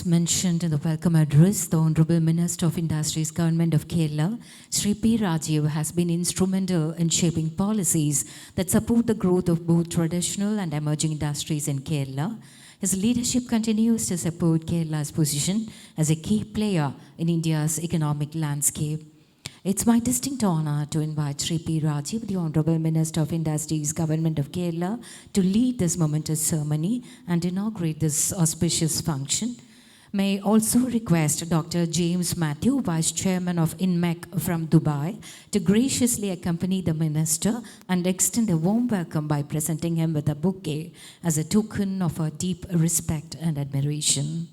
mentioned in the welcome address, the Honorable Minister of Industries, Government of Kerala, Sri P. Rajiv, has been instrumental in shaping policies that support the growth of both traditional and emerging industries in Kerala. His leadership continues to support Kerala's position as a key player in India's economic landscape. It's my distinct honor to invite Sri P. Rajiv, the Honorable Minister of Industries, Government of Kerala, to lead this momentous ceremony and inaugurate this auspicious function. May I also request Dr. James Matthew, Vice Chairman of INMEC from Dubai, to graciously accompany the Minister and extend a warm welcome by presenting him with a bouquet as a token of our deep respect and admiration.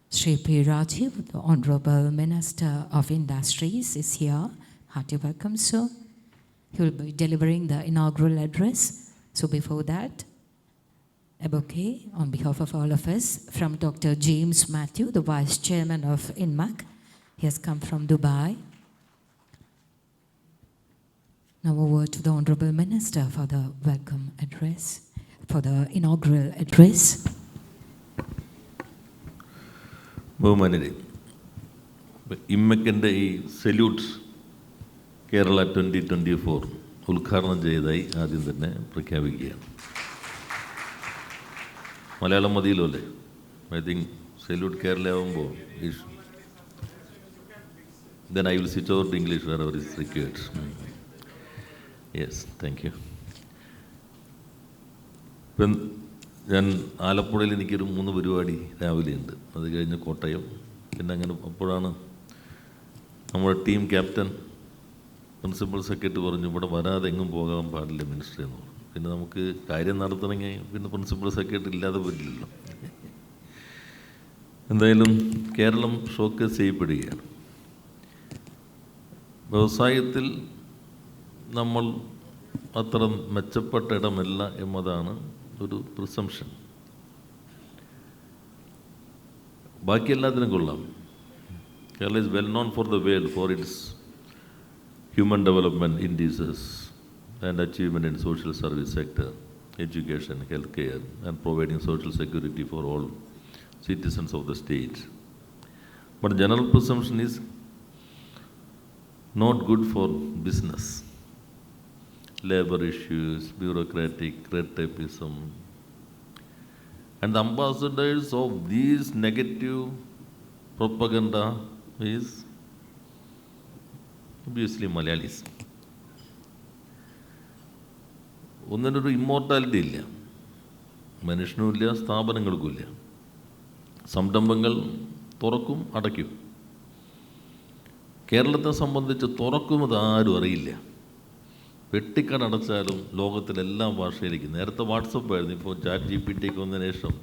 Sri P. Rajiv, the Honorable Minister of Industries, is here. Hearty welcome, sir. He will be delivering the inaugural address. So before that, a bouquet on behalf of all of us from Dr. James Matthew, the Vice Chairman of INMAC. He has come from Dubai. Now a word to the Honorable Minister for the welcome address, for the inaugural address. ബഹുമാന്യരെ, ഇമ്മക്കിൻ്റെ ഈ salute Kerala 2024 ഉദ്ഘാടനം ചെയ്തതായി ആദ്യം തന്നെ പ്രഖ്യാപിക്കുകയാണ്. മലയാളം മതിയല്ലോ അല്ലേ? I think salute Kerala ആകുമ്പോൾ then I will switch over to English wherever is required. Yes, thank you. ഞാൻ ആലപ്പുഴയിൽ എനിക്കൊരു 3 പരിപാടി രാവിലെയുണ്ട്. അത് കഴിഞ്ഞ് കോട്ടയം, പിന്നെ അങ്ങനെ അപ്പോഴാണ് നമ്മുടെ ടീം ക്യാപ്റ്റൻ പ്രിൻസിപ്പൽ സെക്രട്ടറി പറഞ്ഞു ഇവിടെ വരാതെ എങ്ങും പോകാൻ പാടില്ല മിനിസ്റ്റർ എന്ന് പറഞ്ഞു. പിന്നെ നമുക്ക് കാര്യം നടത്തണമെങ്കിൽ പിന്നെ പ്രിൻസിപ്പൽ സെക്രട്ടറി ഇല്ലാതെ പറ്റില്ലല്ലോ. എന്തായാലും കേരളം ഷോക്കേസ് ചെയ്യപ്പെടുകയാണ്. വ്യവസായത്തിൽ നമ്മൾ അത്ര മെച്ചപ്പെട്ട ഇടമല്ല എന്നതാണ് ഒരു പ്രിസംഷൻ. ബാക്കി എല്ലാത്തിനും കൊള്ളാം. Kerala is well known for the world four it's human development indices and achievement in social service sector, education, health care and providing social security for all citizens of the state. But general presumption is not good for business. Labor issues, bureaucratic red tapeism, and the ambassadors of these negative propaganda is obviously Malayalis. ഒന്നിനൊരു immortality ഇല്ല, മനുഷ്യനുമില്ല, സ്ഥാപനങ്ങൾക്കുമില്ല. സംരംഭങ്ങൾ തുറക്കും അടയ്ക്കും. കേരളത്തെ സംബന്ധിച്ച് തുറക്കുന്നത് ആരും അറിയില്ല. വെട്ടിക്കട അടച്ചാലും ലോകത്തിലെല്ലാ ഭാഷയിലേക്ക്. നേരത്തെ വാട്സപ്പ് ആയിരുന്നു, ഇപ്പോൾ ചാറ്റ് GPT വന്നതിന് ശേഷം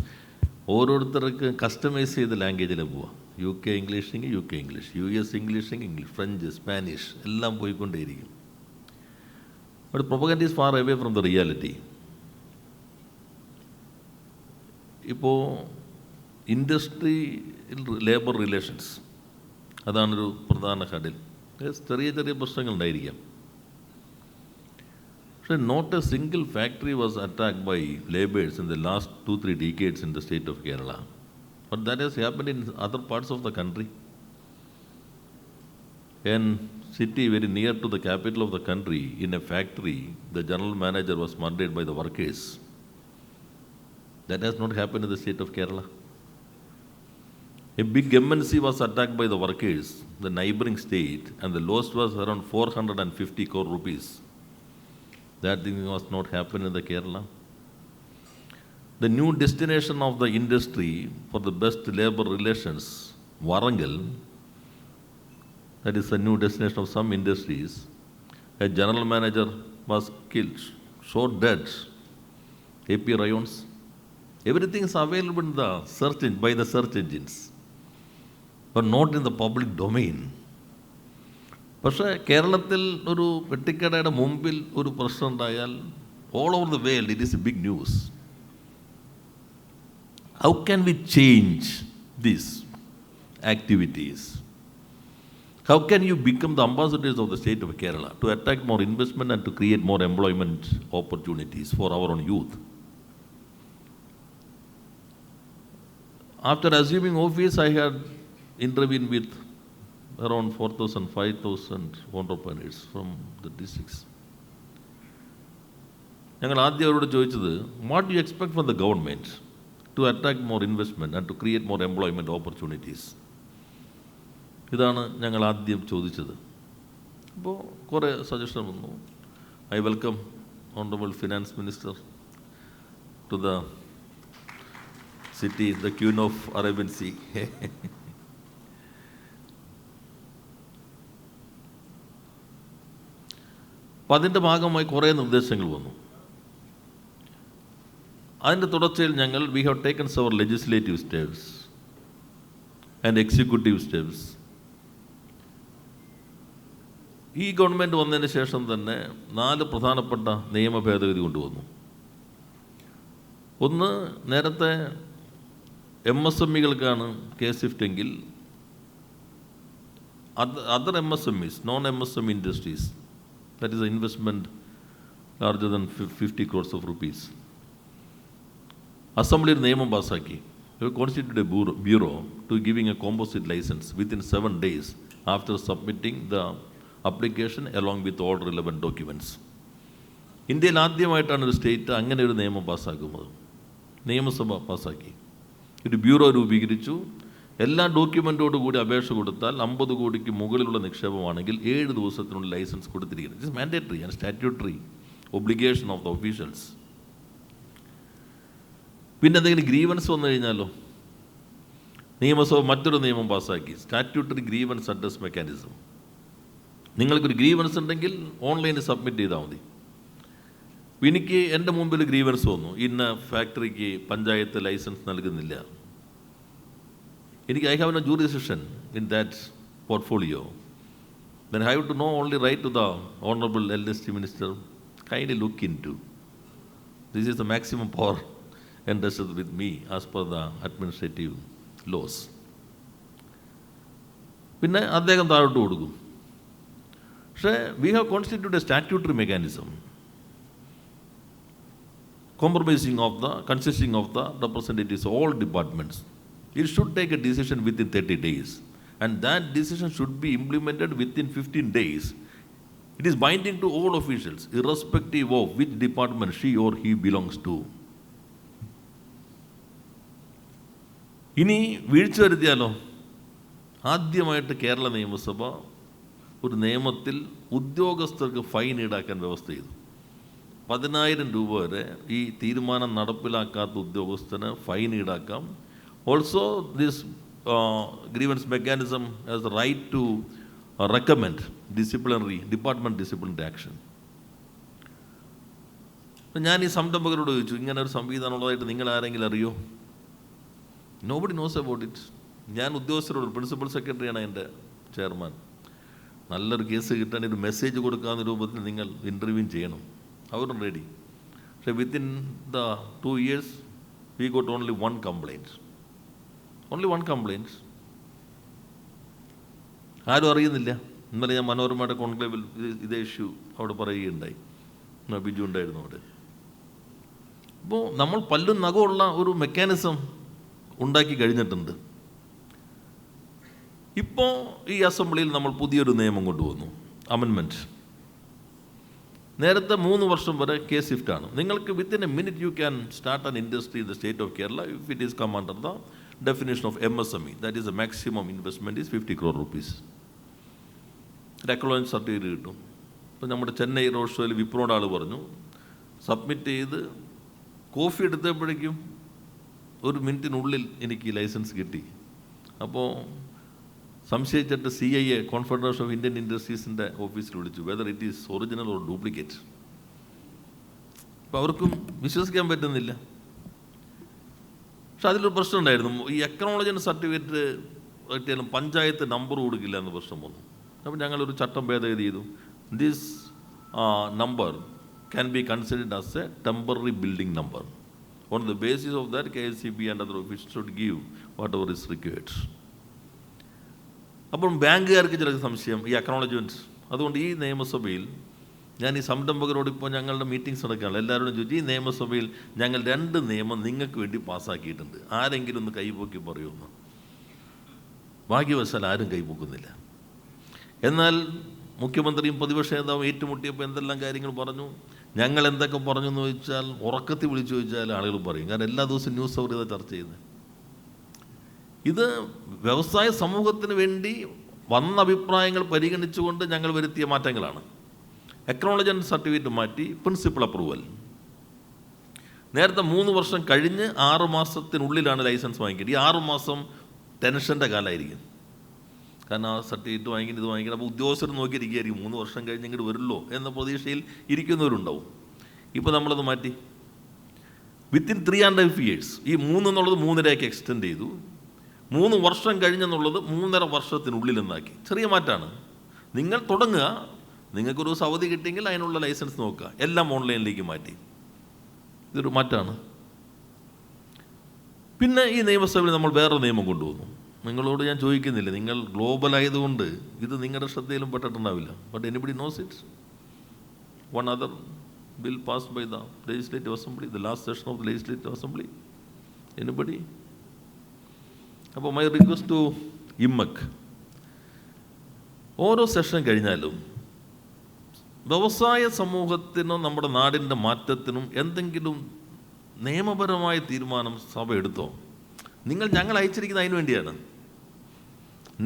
ഓരോരുത്തർക്ക് കസ്റ്റമൈസ് ചെയ്ത ലാംഗ്വേജിൽ പോവാം. UK ഇംഗ്ലീഷ് എങ്കിൽ UK ഇംഗ്ലീഷ്, US ഇംഗ്ലീഷ് എങ്കിൽ ഇംഗ്ലീഷ്, ഫ്രഞ്ച്, സ്പാനിഷ് എല്ലാം പോയിക്കൊണ്ടേയിരിക്കും. But propaganda is far away from the reality. ഇപ്പോൾ ഇൻഡസ്ട്രി ലേബർ റിലേഷൻസ്, അതാണൊരു പ്രധാന ഹഡിൽ. ചെറിയ ചെറിയ പ്രശ്നങ്ങളുണ്ടായിരിക്കാം. പക്ഷേ not a single factory was attacked by labours in the last 2-3 decades in the state of Kerala. But that has happened in other parts of the country. In city very near to the capital of the country, in a factory, the general manager was murdered by the workers. That has not happened in the state of Kerala. A big MNC was attacked by the workers, the neighboring state, and the loss was around 450 crore rupees. That thing was not happened in the Kerala. The new destination of the industry for the best labor relations, Warangal, that is a new destination of some industries. A general manager was killed, shot dead. AP rayons. Everything is available in the by the search engines, but not in the public domain. പക്ഷേ കേരളത്തിൽ ഒരു പെട്ടിക്കടയുടെ മുമ്പിൽ ഒരു പ്രശ്നം ഉണ്ടായാൽ all over the world it is a big news. How can we change these activities? How can you become the ambassadors of the state of Kerala to attract more investment and to create more employment opportunities for our own youth? After assuming office, I had intervened with around 4,000, 5,000 entrepreneurs from the districts. ഞങ്ങൾ ആദ്യം അവരോട് ചോദിച്ചത്, what do you expect from the government to attract more investment and to create more employment opportunities? ഇതാണ് ഞങ്ങൾ ആദ്യം ചോദിച്ചത്. അപ്പോൾ കുറേ സജഷൻ വന്നു. I welcome honourable finance minister to the city, the Queen of Arabian Sea. അപ്പം അതിൻ്റെ ഭാഗമായി കുറേ നിർദ്ദേശങ്ങൾ വന്നു. അതിൻ്റെ തുടർച്ചയിൽ ഞങ്ങൾ we have taken our legislative steps and executive steps. ഈ ഗവൺമെൻറ് വന്നതിന് ശേഷം തന്നെ 4 പ്രധാനപ്പെട്ട നിയമ ഭേദഗതി കൊണ്ടുവന്നു. ഒന്ന്, നേരത്തെ MSMEകൾക്കാണ് കേസ് ഷിഫ്റ്റ് എങ്കിൽ other MSMEs, non MSME industries, that is investment larger than 50 crores of rupees, assembly ഒരു നിയമം പാസ്സാക്കി. Constitute a bureau to giving a composite licence within 7 days after submitting the application along with all relevant documents. ഇന്ത്യയിൽ ആദ്യമായിട്ടാണ് ഒരു state അങ്ങനെ ഒരു നിയമം പാസ്സാക്കുന്നത്. നിയമസഭ പാസ്സാക്കി. ഒരു ബ്യൂറോ രൂപീകരിച്ചു. എല്ലാ ഡോക്യുമെൻറ്റോടുകൂടി അപേക്ഷ കൊടുത്താൽ 50 കോടിക്ക് മുകളിലുള്ള നിക്ഷേപമാണെങ്കിൽ 7 ദിവസത്തിനുള്ളിൽ ലൈസൻസ് കൊടുത്തിരിക്കുന്നത്. It is mandatory and statutory obligation of the officials. പിന്നെ എന്തെങ്കിലും ഗ്രീവൻസ് വന്നു കഴിഞ്ഞാലോ, നിയമസഭ മറ്റൊരു നിയമം പാസ്സാക്കി, സ്റ്റാറ്റ്യൂട്ടറി ഗ്രീവൻസ് അഡ്രസ് മെക്കാനിസം. നിങ്ങൾക്കൊരു ഗ്രീവൻസ് ഉണ്ടെങ്കിൽ ഓൺലൈനിൽ സബ്മിറ്റ് ചെയ്താൽ മതി. എനിക്ക് എൻ്റെ മുമ്പിൽ ഗ്രീവൻസ് വന്നു, ഇന്ന ഫാക്ടറിക്ക് പഞ്ചായത്ത് ലൈസൻസ് നൽകുന്നില്ല. I have a jurisdiction in that portfolio. Then I have to no only write to the honourable LST minister, kindly look in to this is the maximum power entrusted with me as per the administrative laws. പിന്നെ അദ്ദേഹം താഴോട്ട് കൊടുക്കും. പക്ഷേ we have constitute A statutory mechanism consisting of the representatives of all departments. It should take a decision within 30 days and that decision should be implemented within 15 days. It is binding to all officials irrespective of which department she or he belongs to. ഇനി വീഴ്ച വരുത്തിയാലോ? ആദ്യമായിട്ട് കേരള നിയമസഭ ഒരു നിയമത്തിൽ ഉദ്യോഗസ്ഥർക്ക് fine ഈടാക്കാൻ വ്യവസ്ഥ ചെയ്തു. 10,000 രൂപ വരെ ഈ തീരുമാനം നടപ്പിലാക്കാത്ത ഉദ്യോഗസ്ഥന് ഫൈൻ ഈടാക്കാം. Also this grievance mechanism has the right to recommend department disciplinary action. ഞാൻ ഈ സംരംഭകരോട് ചോദിച്ചു, ഇങ്ങനെ ഒരു സംവിധാനം ഉള്ളതായിട്ട് നിങ്ങൾ ആരെങ്കിലും അറിയോ? Nobody knows about it. ഞാൻ ഉദ്യോഗസ്ഥരോട്, പ്രിൻസിപ്പൽ സെക്രട്ടറിയാണ് എൻ്റെ ചെയർമാൻ, നല്ലൊരു കേസ് കിട്ടാൻ ഒരു മെസ്സേജ് കൊടുക്കാവുന്ന രൂപത്തിൽ നിങ്ങൾ ഇൻ്റർവ്യൂ ചെയ്യണം. അവരും റെഡി. പക്ഷേ within the 2 years we got only 1 complaint. Only 1 complaint. ആരും അറിയുന്നില്ല. ഇന്നലെ ഞാൻ മനോരമയുടെ കോൺക്ലേവിൽ ഇതേ ഇഷ്യൂ അവിടെ പറയുകയുണ്ടായി. ബിജു ഉണ്ടായിരുന്നു അവിടെ. അപ്പോൾ നമ്മൾ പല്ലും നഖമുള്ള ഒരു മെക്കാനിസം ഉണ്ടാക്കി കഴിഞ്ഞിട്ടുണ്ട്. ഇപ്പോൾ ഈ അസംബ്ലിയിൽ നമ്മൾ പുതിയൊരു നിയമം കൊണ്ടുവന്നു, അമെൻമെൻറ്റ്. നേരത്തെ 3 വർഷം വരെ കേസ് ഷിഫ്റ്റാണ്. നിങ്ങൾക്ക് within a minute you can start an industry in the state of Kerala if it is come under the definition of MSME. That is the maximum investment is 50 crore rupees. ഒരു അക്നോളജ്മെൻറ്റ് സർട്ടിഫിക്കറ്റ് കിട്ടും. ഇപ്പോൾ നമ്മുടെ Chennai road ഷോയിൽ വിപ്രോയുടെ ആൾ പറഞ്ഞു, submit ചെയ്ത് coffee എടുത്തപ്പോഴേക്കും 1 മിനിറ്റിനുള്ളിൽ എനിക്ക് licence കിട്ടി. അപ്പോൾ സംശയിച്ചിട്ട് CIA, കോൺഫെഡറേഷൻ ഓഫ് ഇന്ത്യൻ ഇൻഡസ്ട്രീസിൻ്റെ ഓഫീസിൽ വിളിച്ചു, whether it is original or duplicate. അപ്പോൾ അവർക്കും വിശ്വസിക്കാൻ പറ്റുന്നില്ല. പക്ഷെ അതിലൊരു പ്രശ്നം ഉണ്ടായിരുന്നു. ഈ അക്നോളജ്മെൻറ്റ് സർട്ടിഫിക്കറ്റ് കിട്ടിയാലും പഞ്ചായത്ത് നമ്പർ കൊടുക്കില്ല എന്ന് പ്രശ്നം വന്നു. അപ്പോൾ ഞങ്ങളൊരു ചട്ടം ഭേദഗതി ചെയ്തു. This number can be considered as A temporary building number. On the basis of that, KSCB and other officials should give whatever is required. അപ്പം ബാങ്കുകാർക്ക് ചില സംശയം ഈ അക്നോളജ്മെൻറ്റ്. അതുകൊണ്ട് ഈ നിയമസഭയിൽ ഞാൻ ഈ സംരംഭകരോട് ഇപ്പോൾ ഞങ്ങളുടെ മീറ്റിംഗ്സ് നടക്കുകയാണ്, എല്ലാവരോടും ചോദിച്ചു, ഈ നിയമസഭയിൽ ഞങ്ങൾ 2 നിയമം നിങ്ങൾക്ക് വേണ്ടി പാസ്സാക്കിയിട്ടുണ്ട്, ആരെങ്കിലും ഒന്ന് കൈപൊക്കി പറയുമെന്ന്. ഭാഗ്യവശാൽ ആരും കൈപൊക്കുന്നില്ല. എന്നാൽ മുഖ്യമന്ത്രിയും പ്രതിപക്ഷ നേതാവും ഏറ്റുമുട്ടിയപ്പോൾ എന്തെല്ലാം കാര്യങ്ങൾ പറഞ്ഞു. ഞങ്ങൾ എന്തൊക്കെ പറഞ്ഞു എന്ന് ചോദിച്ചാൽ, ഉറക്കത്തിൽ വിളിച്ചു ചോദിച്ചാൽ ആളുകൾ പറയും. കാരണം എല്ലാ ദിവസവും ന്യൂസ് അവർ ഇതാ ചർച്ച ചെയ്യുന്നത്. ഇത് വ്യവസായ സമൂഹത്തിന് വേണ്ടി വന്ന അഭിപ്രായങ്ങൾ പരിഗണിച്ചുകൊണ്ട് ഞങ്ങൾ വരുത്തിയ മാറ്റങ്ങളാണ്. അക്നോളജ്മെൻറ്റ് സർട്ടിഫിക്കറ്റ് മാറ്റി പ്രിൻസിപ്പൽ അപ്രൂവൽ. നേരത്തെ 3 വർഷം കഴിഞ്ഞ് 6 മാസത്തിനുള്ളിലാണ് ലൈസൻസ് വാങ്ങിക്കേണ്ടത്. ഈ 6 മാസം ടെൻഷൻ്റെ കാലമായിരിക്കും. കാരണം ആ സർട്ടിഫിക്കറ്റ് വാങ്ങിക്കണം, ഇത് വാങ്ങിക്കണം. അപ്പോൾ ഉദ്യോഗസ്ഥർ നോക്കിയിരിക്കുകയായിരിക്കും 3 വർഷം കഴിഞ്ഞ് ഇങ്ങോട്ട് വരുമല്ലോ എന്ന പ്രതീക്ഷയിൽ ഇരിക്കുന്നവരുണ്ടാവും. ഇപ്പോൾ നമ്മളത് മാറ്റി വിത്തിൻ 3.5 years. ഈ 3 എന്നുള്ളത് 3.5 എക്സ്റ്റെൻഡ് ചെയ്തു. 3 വർഷം കഴിഞ്ഞെന്നുള്ളത് 3.5 വർഷത്തിനുള്ളിൽ എന്നാക്കി. ചെറിയ മാറ്റമാണ്. നിങ്ങൾ തുടങ്ങുക, നിങ്ങൾക്കൊരു അവധി കിട്ടിയെങ്കിൽ അതിനുള്ള ലൈസൻസ് നോക്കുക, എല്ലാം ഓൺലൈനിലേക്ക് മാറ്റി. ഇതൊരു മാറ്റമാണ്. പിന്നെ ഈ നിയമസഭയിൽ നമ്മൾ വേറെ നിയമം കൊണ്ടുവന്നു. നിങ്ങളോട് ഞാൻ ചോദിക്കുന്നില്ല, നിങ്ങൾ ഗ്ലോബൽ ആയതുകൊണ്ട് ഇത് നിങ്ങളുടെ ശ്രദ്ധയിലും പെട്ടിട്ടുണ്ടാവില്ല. But anybody knows it. One other bill passed by the legislative assembly, the last session of the legislative assembly. Anybody? അപ്പോൾ മൈ റിക്വസ്റ്റ് ടു ഇമ്മക്, ഓരോ സെഷൻ കഴിഞ്ഞാലും വ്യവസായ സമൂഹത്തിനും നമ്മുടെ നാടിൻ്റെ മാറ്റത്തിനും എന്തെങ്കിലും നിയമപരമായ തീരുമാനം സഭ എടുത്തോ? ഞങ്ങൾ അയച്ചിരിക്കുന്നത് അതിനു വേണ്ടിയാണ്.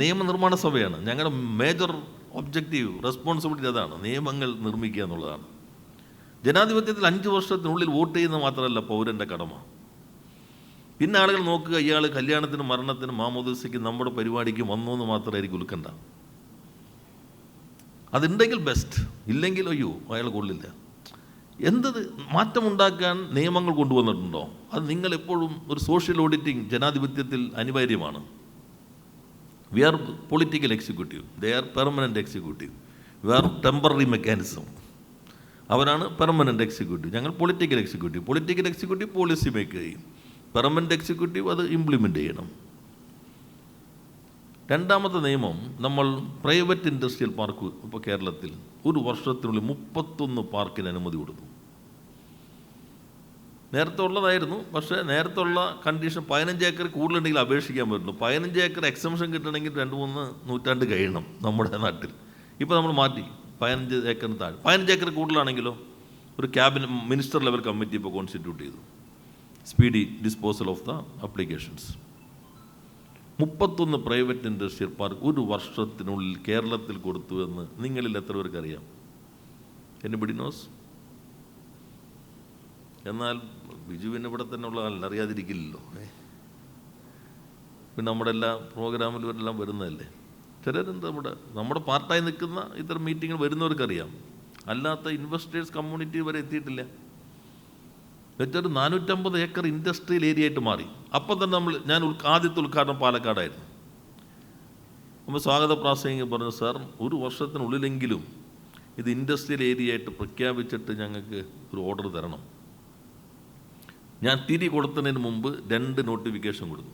നിയമനിർമ്മാണ സഭയാണ്. ഞങ്ങളുടെ മേജർ ഒബ്ജക്റ്റീവ്, റെസ്പോൺസിബിലിറ്റി അതാണ്, നിയമങ്ങൾ നിർമ്മിക്കുക എന്നുള്ളതാണ്. ജനാധിപത്യത്തിൽ 5 വർഷത്തിനുള്ളിൽ വോട്ട് ചെയ്യുന്നത് മാത്രമല്ല പൗരൻ്റെ കടമ. പിന്നെ ആളുകൾ നോക്കുക, ഇയാൾ കല്യാണത്തിനും മരണത്തിനും മാമോദീസയ്ക്കും നമ്മുടെ പരിപാടിക്ക് വന്നു എന്ന് മാത്രമായിരിക്കും ഉൾക്കണ്ട. അതുണ്ടെങ്കിൽ ബെസ്റ്റ്, ഇല്ലെങ്കിൽ അയ്യോ അയാൾ കൊള്ളില്ല. എന്തത് മാറ്റമുണ്ടാക്കാൻ നിയമങ്ങൾ കൊണ്ടുവന്നിട്ടുണ്ടോ? അത് നിങ്ങളെപ്പോഴും ഒരു സോഷ്യൽ ഓഡിറ്റിംഗ് ജനാധിപത്യത്തിൽ അനിവാര്യമാണ്. We are political executive, they are permanent executive. We are temporary mechanism. അവരാണ് പെർമനൻ്റ് എക്സിക്യൂട്ടീവ്, ഞങ്ങൾ political executive. Political executive policy make ചെയ്യും, പെർമനൻ്റ് എക്സിക്യൂട്ടീവ് അത് ഇംപ്ലിമെൻ്റ് ചെയ്യണം. രണ്ടാമത്തെ നിയമം, നമ്മൾ പ്രൈവറ്റ് ഇൻഡസ്ട്രിയൽ പാർക്ക് ഇപ്പോൾ കേരളത്തിൽ 1 വർഷത്തിനുള്ളിൽ 31 പാർക്കിന് അനുമതി കൊടുത്തു. നേരത്തെ ഉള്ളതായിരുന്നു, പക്ഷേ നേരത്തെ ഉള്ള കണ്ടീഷൻ 15 ഏക്കർ കൂടുതലുണ്ടെങ്കിൽ അപേക്ഷിക്കാൻ പറ്റുന്നു. 15 ഏക്കർ എക്സംഷൻ കിട്ടണമെങ്കിൽ 2-3 നൂറ്റാണ്ട് കഴിയണം നമ്മുടെ നാട്ടിൽ. ഇപ്പോൾ നമ്മൾ മാറ്റി 15 ഏക്കറിന് താഴെ. 15 ഏക്കർ കൂടുതലാണെങ്കിലോ ഒരു ക്യാബിനറ്റ് മിനിസ്റ്റർ ലെവൽ കമ്മിറ്റി ഇപ്പോൾ കോൺസ്റ്റിറ്റ്യൂട്ട് ചെയ്തു, speedy disposal of the applications. 31 private industrial park 1 വർഷത്തിനുള്ളിൽ കേരളത്തിൽ കൊടുത്തു എന്ന് നിങ്ങളിൽ എത്ര പേർക്ക് അറിയാം? Anybody knows? എന്നാൽ ബിജുവിന് ഇവിടെ തന്നെ ഉള്ള ആളല്ല, അറിയാതിരിക്കില്ലല്ലോ. പിന്നെ നമ്മുടെ എല്ലാ പ്രോഗ്രാമിലും എല്ലാം വരുന്നതല്ലേ. ചിലരെന്താ നമ്മുടെ പാർട്ടായി നിൽക്കുന്ന ഇത്തരം മീറ്റിങ്ങിൽ വരുന്നവർക്കറിയാം, അല്ലാത്ത ഇൻവെസ്റ്റേഴ്സ് കമ്മ്യൂണിറ്റി വരെ എത്തിയിട്ടില്ല. വെച്ചൊരു 450 ഏക്കർ ഇൻഡസ്ട്രിയൽ ഏരിയ ആയിട്ട് മാറി. അപ്പം തന്നെ ഞാൻ ആദ്യത്തെ ഉദ്ഘാടനം പാലക്കാടായിരുന്നു. നമ്മൾ സ്വാഗത പ്രാസംഗികൻ പറഞ്ഞു, സാർ 1 വർഷത്തിനുള്ളിലെങ്കിലും ഇത് ഇൻഡസ്ട്രിയൽ ഏരിയ ആയിട്ട് പ്രഖ്യാപിച്ചിട്ട് ഞങ്ങൾക്ക് ഒരു ഓർഡർ തരണം. ഞാൻ തിരി കൊടുത്തതിന് മുമ്പ് 2 നോട്ടിഫിക്കേഷൻ കൊടുത്തു.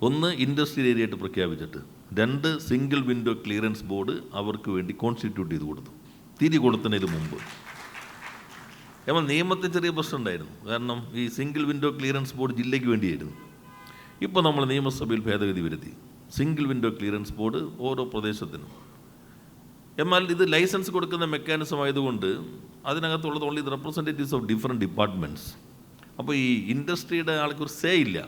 1 ഇൻഡസ്ട്രിയൽ ഏരിയ ആയിട്ട് പ്രഖ്യാപിച്ചിട്ട്, 2 സിംഗിൾ വിൻഡോ ക്ലിയറൻസ് ബോർഡ് അവർക്ക് വേണ്ടി കോൺസ്റ്റിറ്റ്യൂട്ട് ചെയ്ത് കൊടുത്തു തിരി കൊടുത്തതിന് മുമ്പ്. എന്നാൽ നിയമത്തിൽ ചെറിയ പ്രശ്നം ഉണ്ടായിരുന്നു, കാരണം ഈ സിംഗിൾ വിൻഡോ ക്ലിയറൻസ് ബോർഡ് ജില്ലയ്ക്ക് വേണ്ടിയായിരുന്നു. ഇപ്പോൾ നമ്മൾ നിയമസഭയിൽ ഭേദഗതി വരുത്തി, സിംഗിൾ വിൻഡോ ക്ലിയറൻസ് ബോർഡ് ഓരോ പ്രദേശത്തിനും. എന്നാൽ ഇത് ലൈസൻസ് കൊടുക്കുന്ന മെക്കാനിസം ആയതുകൊണ്ട് അതിനകത്തുള്ളത് only the representatives of different departments. അപ്പോൾ ഈ ഇൻഡസ്ട്രിയുടെ ആൾക്കൊരു സേ ഇല്ല,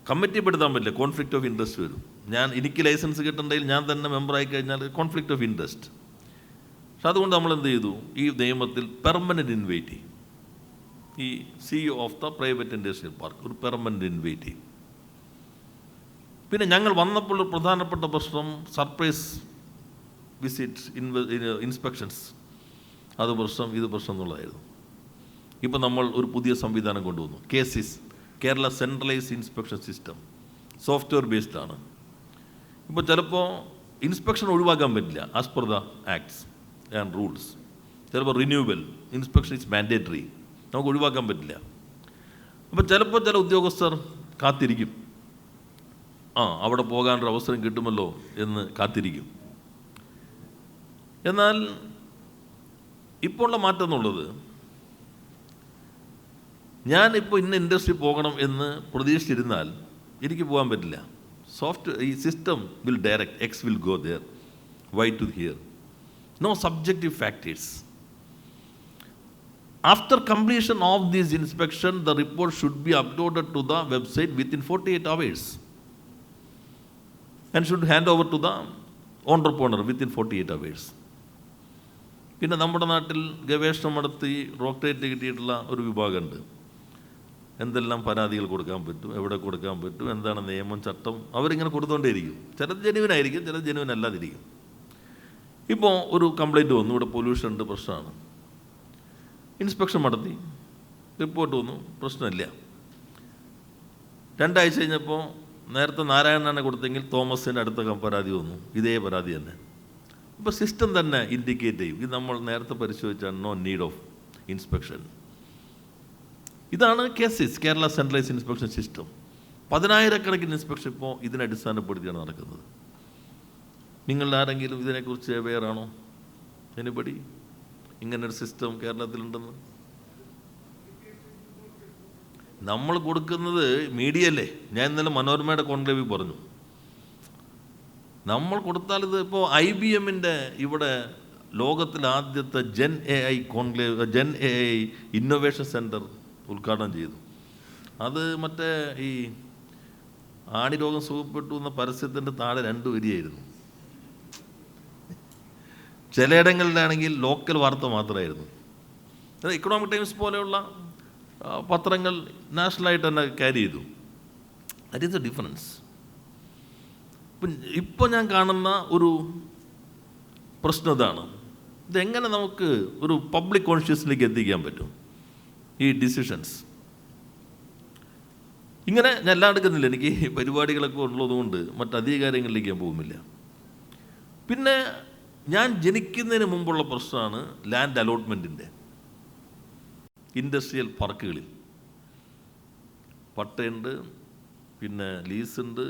കമ്മിറ്റി പെടുത്താൻ പറ്റില്ല, കോൺഫ്ലിക്റ്റ് ഓഫ് ഇൻട്രസ്റ്റ് വരും. എനിക്ക് ലൈസൻസ് കിട്ടണമെങ്കിൽ ഞാൻ തന്നെ മെമ്പറായി കഴിഞ്ഞാൽ കോൺഫ്ലിക്റ്റ് ഓഫ് ഇൻട്രസ്റ്റ്. പക്ഷെ അതുകൊണ്ട് നമ്മൾ എന്ത് ചെയ്തു, ഈ നിയമത്തിൽ പെർമനൻ്റ് ഇൻവൈറ്റി, ഈ CEO of the private industrial park ഒരു പെർമനൻ്റ് ഇൻവൈറ്റി. പിന്നെ ഞങ്ങൾ വന്നപ്പോൾ ഒരു പ്രധാനപ്പെട്ട പ്രശ്നം സർപ്രൈസ് വിസിറ്റ് ഇൻസ്പെക്ഷൻസ്, അത് പ്രശ്നം ഇത് പ്രശ്നം എന്നുള്ളതായിരുന്നു. ഇപ്പം നമ്മൾ ഒരു പുതിയ സംവിധാനം കൊണ്ടുവന്നു, കേസിസ്, Kerala centralised inspection system, software based ആണ്. ഇപ്പോൾ ചിലപ്പോൾ ഇൻസ്പെക്ഷൻ ഒഴിവാക്കാൻ പറ്റില്ല as per the acts and rules. ചിലപ്പോൾ റിന്യൂവൽ ഇൻസ്പെക്ഷൻ ഇസ് മാൻഡേറ്ററി, നമുക്ക് ഒഴിവാക്കാൻ പറ്റില്ല. അപ്പോൾ ചിലപ്പോൾ ചില ഉദ്യോഗസ്ഥർ കാത്തിരിക്കും, അവിടെ പോകാനൊരു അവസരം കിട്ടുമല്ലോ എന്ന് കാത്തിരിക്കും. എന്നാൽ ഇപ്പോൾ ഉള്ള മാറ്റം എന്നുള്ളത്, ഞാനിപ്പോൾ ഇന്ന ഇൻഡസ്ട്രി പോകണം എന്ന് പ്രതീക്ഷിച്ചിരുന്നാൽ എനിക്ക് പോകാൻ പറ്റില്ല. ഈ system will direct, X will go there, Y to here. No subjective factors. After completion of this inspection, the report should be uploaded to the website within 48 hours and should hand over to the entrepreneur within 48 hours. പിന്നെ നമ്മുടെ നാട്ടിൽ ഗവേഷണം നടത്തി doctorate കിട്ടിയിട്ടുള്ള ഒരു വിഭാഗമുണ്ട്. എന്തെല്ലാം പരാതികൾ കൊടുക്കാൻ പറ്റും, എവിടെ കൊടുക്കാൻ പറ്റും, എന്താണ് നിയമം, ചട്ടം, അവരിങ്ങനെ കൊടുത്തുകൊണ്ടേയിരിക്കും. ചിലത് ജെനുവിനായിരിക്കും, ചിലത് ജെനുവിൻ അല്ലാതിരിക്കും. ഇപ്പോൾ ഒരു കംപ്ലയിൻറ്റ് വന്നു, ഇവിടെ പൊല്യൂഷൻ ഉണ്ട്, പ്രശ്നമാണ്. ഇൻസ്പെക്ഷൻ നടത്തി, റിപ്പോർട്ട് വന്നു, പ്രശ്നമില്ല. 2 ആഴ്ച കഴിഞ്ഞപ്പോൾ നേരത്തെ നാരായണനാണ് കൊടുത്തെങ്കിൽ തോമസിൻ്റെ അടുത്ത പരാതി വന്നു, ഇതേ പരാതി തന്നെ. അപ്പോൾ സിസ്റ്റം തന്നെ ഇൻഡിക്കേറ്റ് ചെയ്യും, ഇത് നമ്മൾ നേരത്തെ പരിശോധിച്ചാണ്, നോ നീഡ് ഓഫ് ഇൻസ്പെക്ഷൻ. ഇതാണ് കേസസ്, കേരള സെൻട്രലൈസ് ഇൻസ്പെക്ഷൻ സിസ്റ്റം. 10,000-കണക്കിന് ഇൻസ്പെക്ഷൻ ഇപ്പോൾ ഇതിനെ അടിസ്ഥാനപ്പെടുത്തിയാണ് നടക്കുന്നത്. നിങ്ങൾ ആരെങ്കിലും ഇതിനെക്കുറിച്ച് അവെയർ ആണോ? എനിബഡി? ഇങ്ങനൊരു സിസ്റ്റം കേരളത്തിലുണ്ടെന്ന്? നമ്മൾ കൊടുക്കുന്നത് മീഡിയല്ലേ. ഞാൻ ഇന്നലെ മനോരമയുടെ കോൺക്ലേവിൽ പറഞ്ഞു, നമ്മൾ കൊടുത്താൽ ഇത് ഇപ്പോൾ IBM-ൻ്റെ ഇവിടെ ലോകത്തിലെ ആദ്യത്തെ gen AI conclave, gen AI innovation centre ഉദ്ഘാടനം ചെയ്തു. അത് മറ്റേ ഈ ആണിരോഗം സുഖപ്പെട്ടു എന്ന പരസ്യത്തിൻ്റെ താഴെ 2 വരിയായിരുന്നു. ചിലയിടങ്ങളിലാണെങ്കിൽ ലോക്കൽ വാർത്ത മാത്രമായിരുന്നു. ഇക്കണോമിക് ടൈംസ് പോലെയുള്ള പത്രങ്ങൾ നാഷണലായിട്ട് തന്നെ ക്യാരി ചെയ്തു. That is A difference. ഇപ്പോൾ ഞാൻ കാണുന്ന ഒരു പ്രശ്നം ഇതാണ്, ഇതെങ്ങനെ നമുക്ക് ഒരു പബ്ലിക് കോൺഷ്യസിലേക്ക് എത്തിക്കാൻ പറ്റും ഈ ഡിസിഷൻസ്. ഇങ്ങനെ ഞാൻ എല്ലാം എടുക്കുന്നില്ല, എനിക്ക് പരിപാടികളൊക്കെ ഉള്ളതുകൊണ്ട് മറ്റധിക കാര്യങ്ങളിലേക്ക് ഞാൻ പോകുന്നില്ല. പിന്നെ ഞാൻ ജനിക്കുന്നതിന് മുമ്പുള്ള പ്രശ്നമാണ് ലാൻഡ് അലോട്ട്മെൻറ്റിൻ്റെ. ഇൻഡസ്ട്രിയൽ പാർക്കുകളിൽ പട്ടയുണ്ട്, പിന്നെ ലീസുണ്ട്,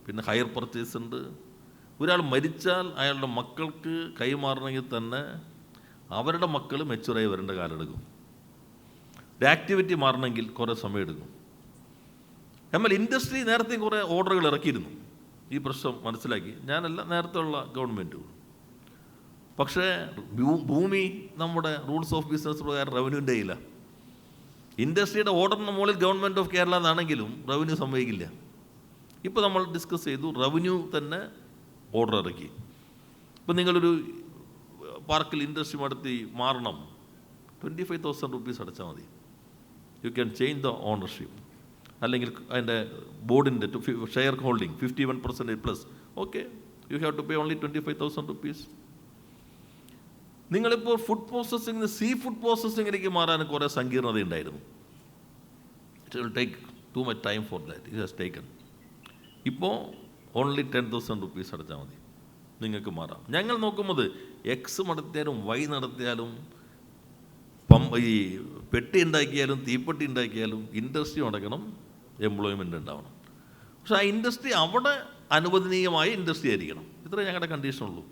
പിന്നെ ഹയർ പർച്ചേസ് ഉണ്ട്. ഒരാൾ മരിച്ചാൽ അയാളുടെ മക്കൾക്ക് കൈമാറണമെങ്കിൽ തന്നെ അവരുടെ മക്കൾ മെച്ചുറായി വരേണ്ട കാലമെടുക്കും. ഒരു ആക്ടിവിറ്റി മാറണമെങ്കിൽ കുറേ സമയമെടുക്കും. എന്നാൽ ഇൻഡസ്ട്രി നേരത്തെ കുറേ ഓർഡറുകൾ ഇറക്കിയിരുന്നു, ഈ പ്രശ്നം മനസ്സിലാക്കി. ഞാനല്ല, നേരത്തെ ഉള്ള ഗവൺമെൻറ്റുകൾ. പക്ഷേ ഭൂമി നമ്മുടെ റൂൾസ് ഓഫ് ബിസിനസ് പ്രകാരം റവന്യൂൻ്റെ കയ്യില്ല. ഇൻഡസ്ട്രിയുടെ ഓർഡറിന് മുകളിൽ ഗവൺമെൻറ് ഓഫ് കേരള എന്നാണെങ്കിലും റവന്യൂ സമ്മതിക്കില്ല. ഇപ്പോൾ നമ്മൾ ഡിസ്കസ് ചെയ്തു, റവന്യൂ തന്നെ ഓർഡർ ഇറക്കി. ഇപ്പോൾ നിങ്ങളൊരു പാർക്കിൽ ഇൻഡസ്ട്രി നടത്തി മാറണം, 25,000 rupees അടച്ചാൽ മതി. You can change the ownership. അല്ലെങ്കിൽ അതിൻ്റെ ബോർഡിൻ്റെ share holding 51% plus, okay, you have to pay only 25,000 rupees. നിങ്ങളിപ്പോൾ ഫുഡ് പ്രോസസ്സിംഗ്, സീ ഫുഡ് പ്രോസസ്സിങ്ങിലേക്ക് മാറാൻ കുറേ സങ്കീർണത ഉണ്ടായിരുന്നു. It will take too much time for that. It has taken. ഇപ്പോൾ ഓൺലി 10,000 rupees അടച്ചാൽ മതി, നിങ്ങൾക്ക് മാറാം. ഞങ്ങൾ നോക്കുന്നത് എക്സ് നടത്തിയാലും വൈ നടത്തിയാലും ഈ പെട്ടി ഉണ്ടാക്കിയാലും തീപ്പെട്ടി ഉണ്ടാക്കിയാലും ഇൻഡസ്ട്രി നടക്കണം, എംപ്ലോയ്മെൻ്റ് ഉണ്ടാവണം. പക്ഷേ ആ ഇൻഡസ്ട്രി അവിടെ അനുവദനീയമായ ഇൻഡസ്ട്രി ആയിരിക്കണം. ഇത്രേ ഞങ്ങളുടെ കണ്ടീഷനുള്ളൂ.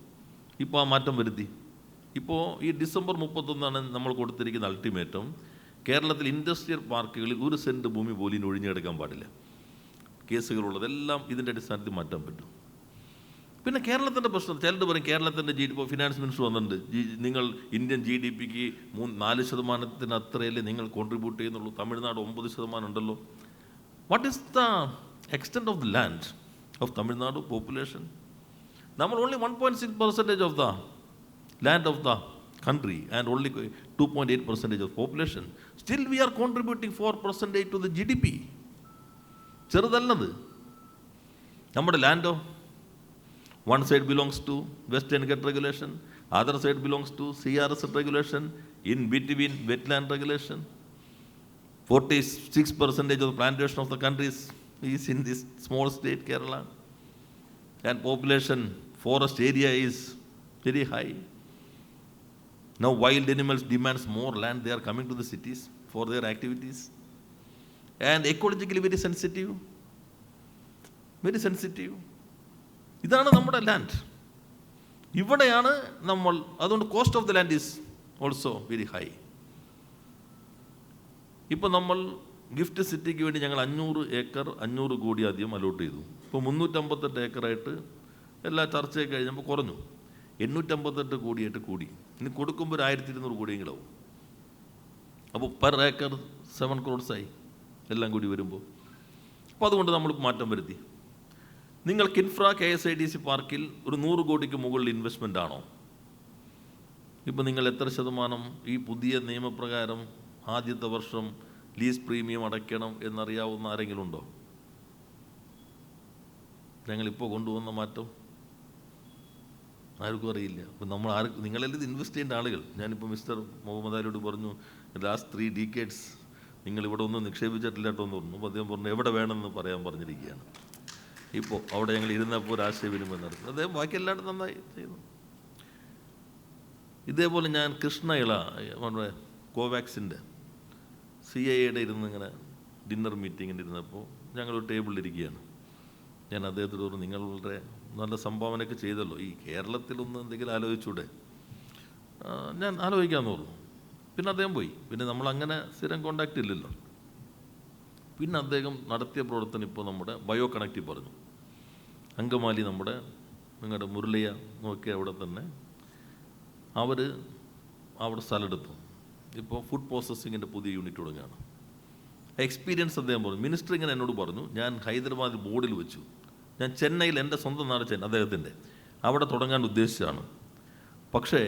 ഇപ്പോൾ ആ മാറ്റം വരുത്തി. ഇപ്പോൾ ഈ ഡിസംബർ 31 നമ്മൾ കൊടുത്തിരിക്കുന്ന അൾട്ടിമേറ്റം, കേരളത്തിൽ ഇൻഡസ്ട്രിയൽ പാർക്കുകളിൽ 1 സെൻറ്റ് ഭൂമി പോലും ഇനി ഒഴിഞ്ഞെടുക്കാൻ പാടില്ല. കേസുകളുള്ളതെല്ലാം ഇതിൻ്റെ അടിസ്ഥാനത്തിൽ മാറ്റാൻ പറ്റും. പിന്നെ കേരളത്തിൻ്റെ പ്രശ്നം, ചിലത് പറയും കേരളത്തിൻ്റെ ഇപ്പോൾ ഫിനാൻസ് മിനിസ്റ്റർ വന്നിട്ടുണ്ട്, നിങ്ങൾ ഇന്ത്യൻ GDPക്ക് 4% അത്രയല്ലേ നിങ്ങൾ കോൺട്രിബ്യൂട്ട് ചെയ്യുന്നുള്ളൂ, തമിഴ്നാട് 9% ഉണ്ടല്ലോ. What is the extent of the land of Tamil Nadu population? നമ്മൾ only 1.6% of the land of the country and only 2.8% of population. Still we are contributing 4% to the GDP. ചെറുതല്ലത്. നമ്മുടെ ലാൻഡോ, one side belongs to Western Ghats regulation, other side belongs to CRS regulation, in between wetland regulation. 46% of the plantation of the country is in this small state Kerala, and population forest area is very high. Now wild animals demands more land, they are coming to the cities for their activities, and ecologically very sensitive. ഇതാണ് നമ്മുടെ land. ഇവിടെയാണ് നമ്മൾ, അതുകൊണ്ട് cost of the land is also very high. ഇപ്പോൾ നമ്മൾ gift സിറ്റിക്ക് വേണ്ടി ഞങ്ങൾ 500 ഏക്കർ 500 കോടി ആദ്യം അലോട്ട് ചെയ്തു. ഇപ്പോൾ 358 ഏക്കറായിട്ട് എല്ലാ ചർച്ചയൊക്കെ കഴിഞ്ഞപ്പോൾ കുറഞ്ഞു, 858 കോടിയായിട്ട് കൂടി. ഇനി കൊടുക്കുമ്പോൾ 1200 കോടിയെങ്കിലും ആവും. അപ്പോൾ പെർ ഏക്കർ 7 crores ആയി എല്ലാം കൂടി വരുമ്പോൾ. അപ്പോൾ അതുകൊണ്ട് നമ്മൾ മാറ്റം വരുത്തി. നിങ്ങൾക്ക് ഇൻഫ്രാ KSIDC പാർക്കിൽ ഒരു 100 കോടിക്ക് മുകളിൽ ഇൻവെസ്റ്റ്മെൻ്റ് ആണോ? ഇപ്പോൾ നിങ്ങൾ എത്ര ശതമാനം ഈ പുതിയ നിയമപ്രകാരം ആദ്യത്തെ വർഷം ലീസ് പ്രീമിയം അടയ്ക്കണം എന്നറിയാവുന്ന ആരെങ്കിലും ഉണ്ടോ? ഞങ്ങളിപ്പോൾ കൊണ്ടുവന്ന മാറ്റം ആർക്കും അറിയില്ല. അപ്പം നമ്മൾ നിങ്ങളെല്ലാം ഇത് ഇൻവെസ്റ്റ് ചെയ്യേണ്ട ആളുകൾ. ഞാനിപ്പോൾ മിസ്റ്റർ മുഹമ്മദ് അലിയോട് പറഞ്ഞു, ലാസ്റ്റ് 3 decades നിങ്ങളിവിടെ ഒന്നും നിക്ഷേപിച്ചിട്ടില്ല കേട്ടോ എന്ന് പറഞ്ഞു. അപ്പോൾ അദ്ദേഹം പറഞ്ഞു എവിടെ വേണമെന്ന് പറയാൻ പറഞ്ഞിരിക്കുകയാണ്. ഇപ്പോൾ അവിടെ ഞങ്ങൾ ഇരുന്നപ്പോൾ ഒരു ആശയവിനിമയം നടത്തി. അദ്ദേഹം ബാക്കി എല്ലായിടും നന്നായി ചെയ്യുന്നു. ഇതേപോലെ ഞാൻ കൃഷ്ണയിള നമ്മുടെ കോവാക്സിൻ്റെ CIAയുടെ ഇരുന്ന് ഇങ്ങനെ ഡിന്നർ മീറ്റിങ്ങിന് ഇരുന്നപ്പോൾ ഞങ്ങളൊരു ടേബിളിലിരിക്കുകയാണ്. ഞാൻ അദ്ദേഹത്തോട് പറഞ്ഞു, നിങ്ങൾ വളരെ നല്ല സംഭാവനയൊക്കെ ചെയ്തല്ലോ, ഈ കേരളത്തിലൊന്ന് എന്തെങ്കിലും ആലോചിച്ചൂടെ? ഞാൻ ആലോചിക്കാമെന്ന് പറഞ്ഞു. പിന്നെ അദ്ദേഹം പോയി. പിന്നെ നമ്മളങ്ങനെ സ്ഥിരം കോണ്ടാക്റ്റ് ഇല്ലല്ലോ. പിന്നെ അദ്ദേഹം നടത്തിയ പ്രവർത്തനം ഇപ്പോൾ നമ്മുടെ ബയോ കണക്റ്റീവ് പറഞ്ഞു. അങ്കമാലി നമ്മുടെ നിങ്ങളുടെ മുരളിയ നോക്കി അവിടെ തന്നെ അവർ അവിടെ സ്ഥലമെടുത്തു. ഇപ്പോൾ ഫുഡ് പ്രോസസ്സിങ്ങിൻ്റെ പുതിയ യൂണിറ്റ് തുടങ്ങുകയാണ്. എക്സ്പീരിയൻസ് അദ്ദേഹം പറഞ്ഞു. മിനിസ്റ്റർ ഇങ്ങനെ എന്നോട് പറഞ്ഞു, ഞാൻ ഹൈദരാബാദിൽ ബോർഡിൽ വെച്ചു, ഞാൻ ചെന്നൈയിൽ എൻ്റെ സ്വന്തം നാട് ചെന്നൈ അദ്ദേഹത്തിൻ്റെ അവിടെ തുടങ്ങാൻ ഉദ്ദേശിച്ചാണ്. പക്ഷേ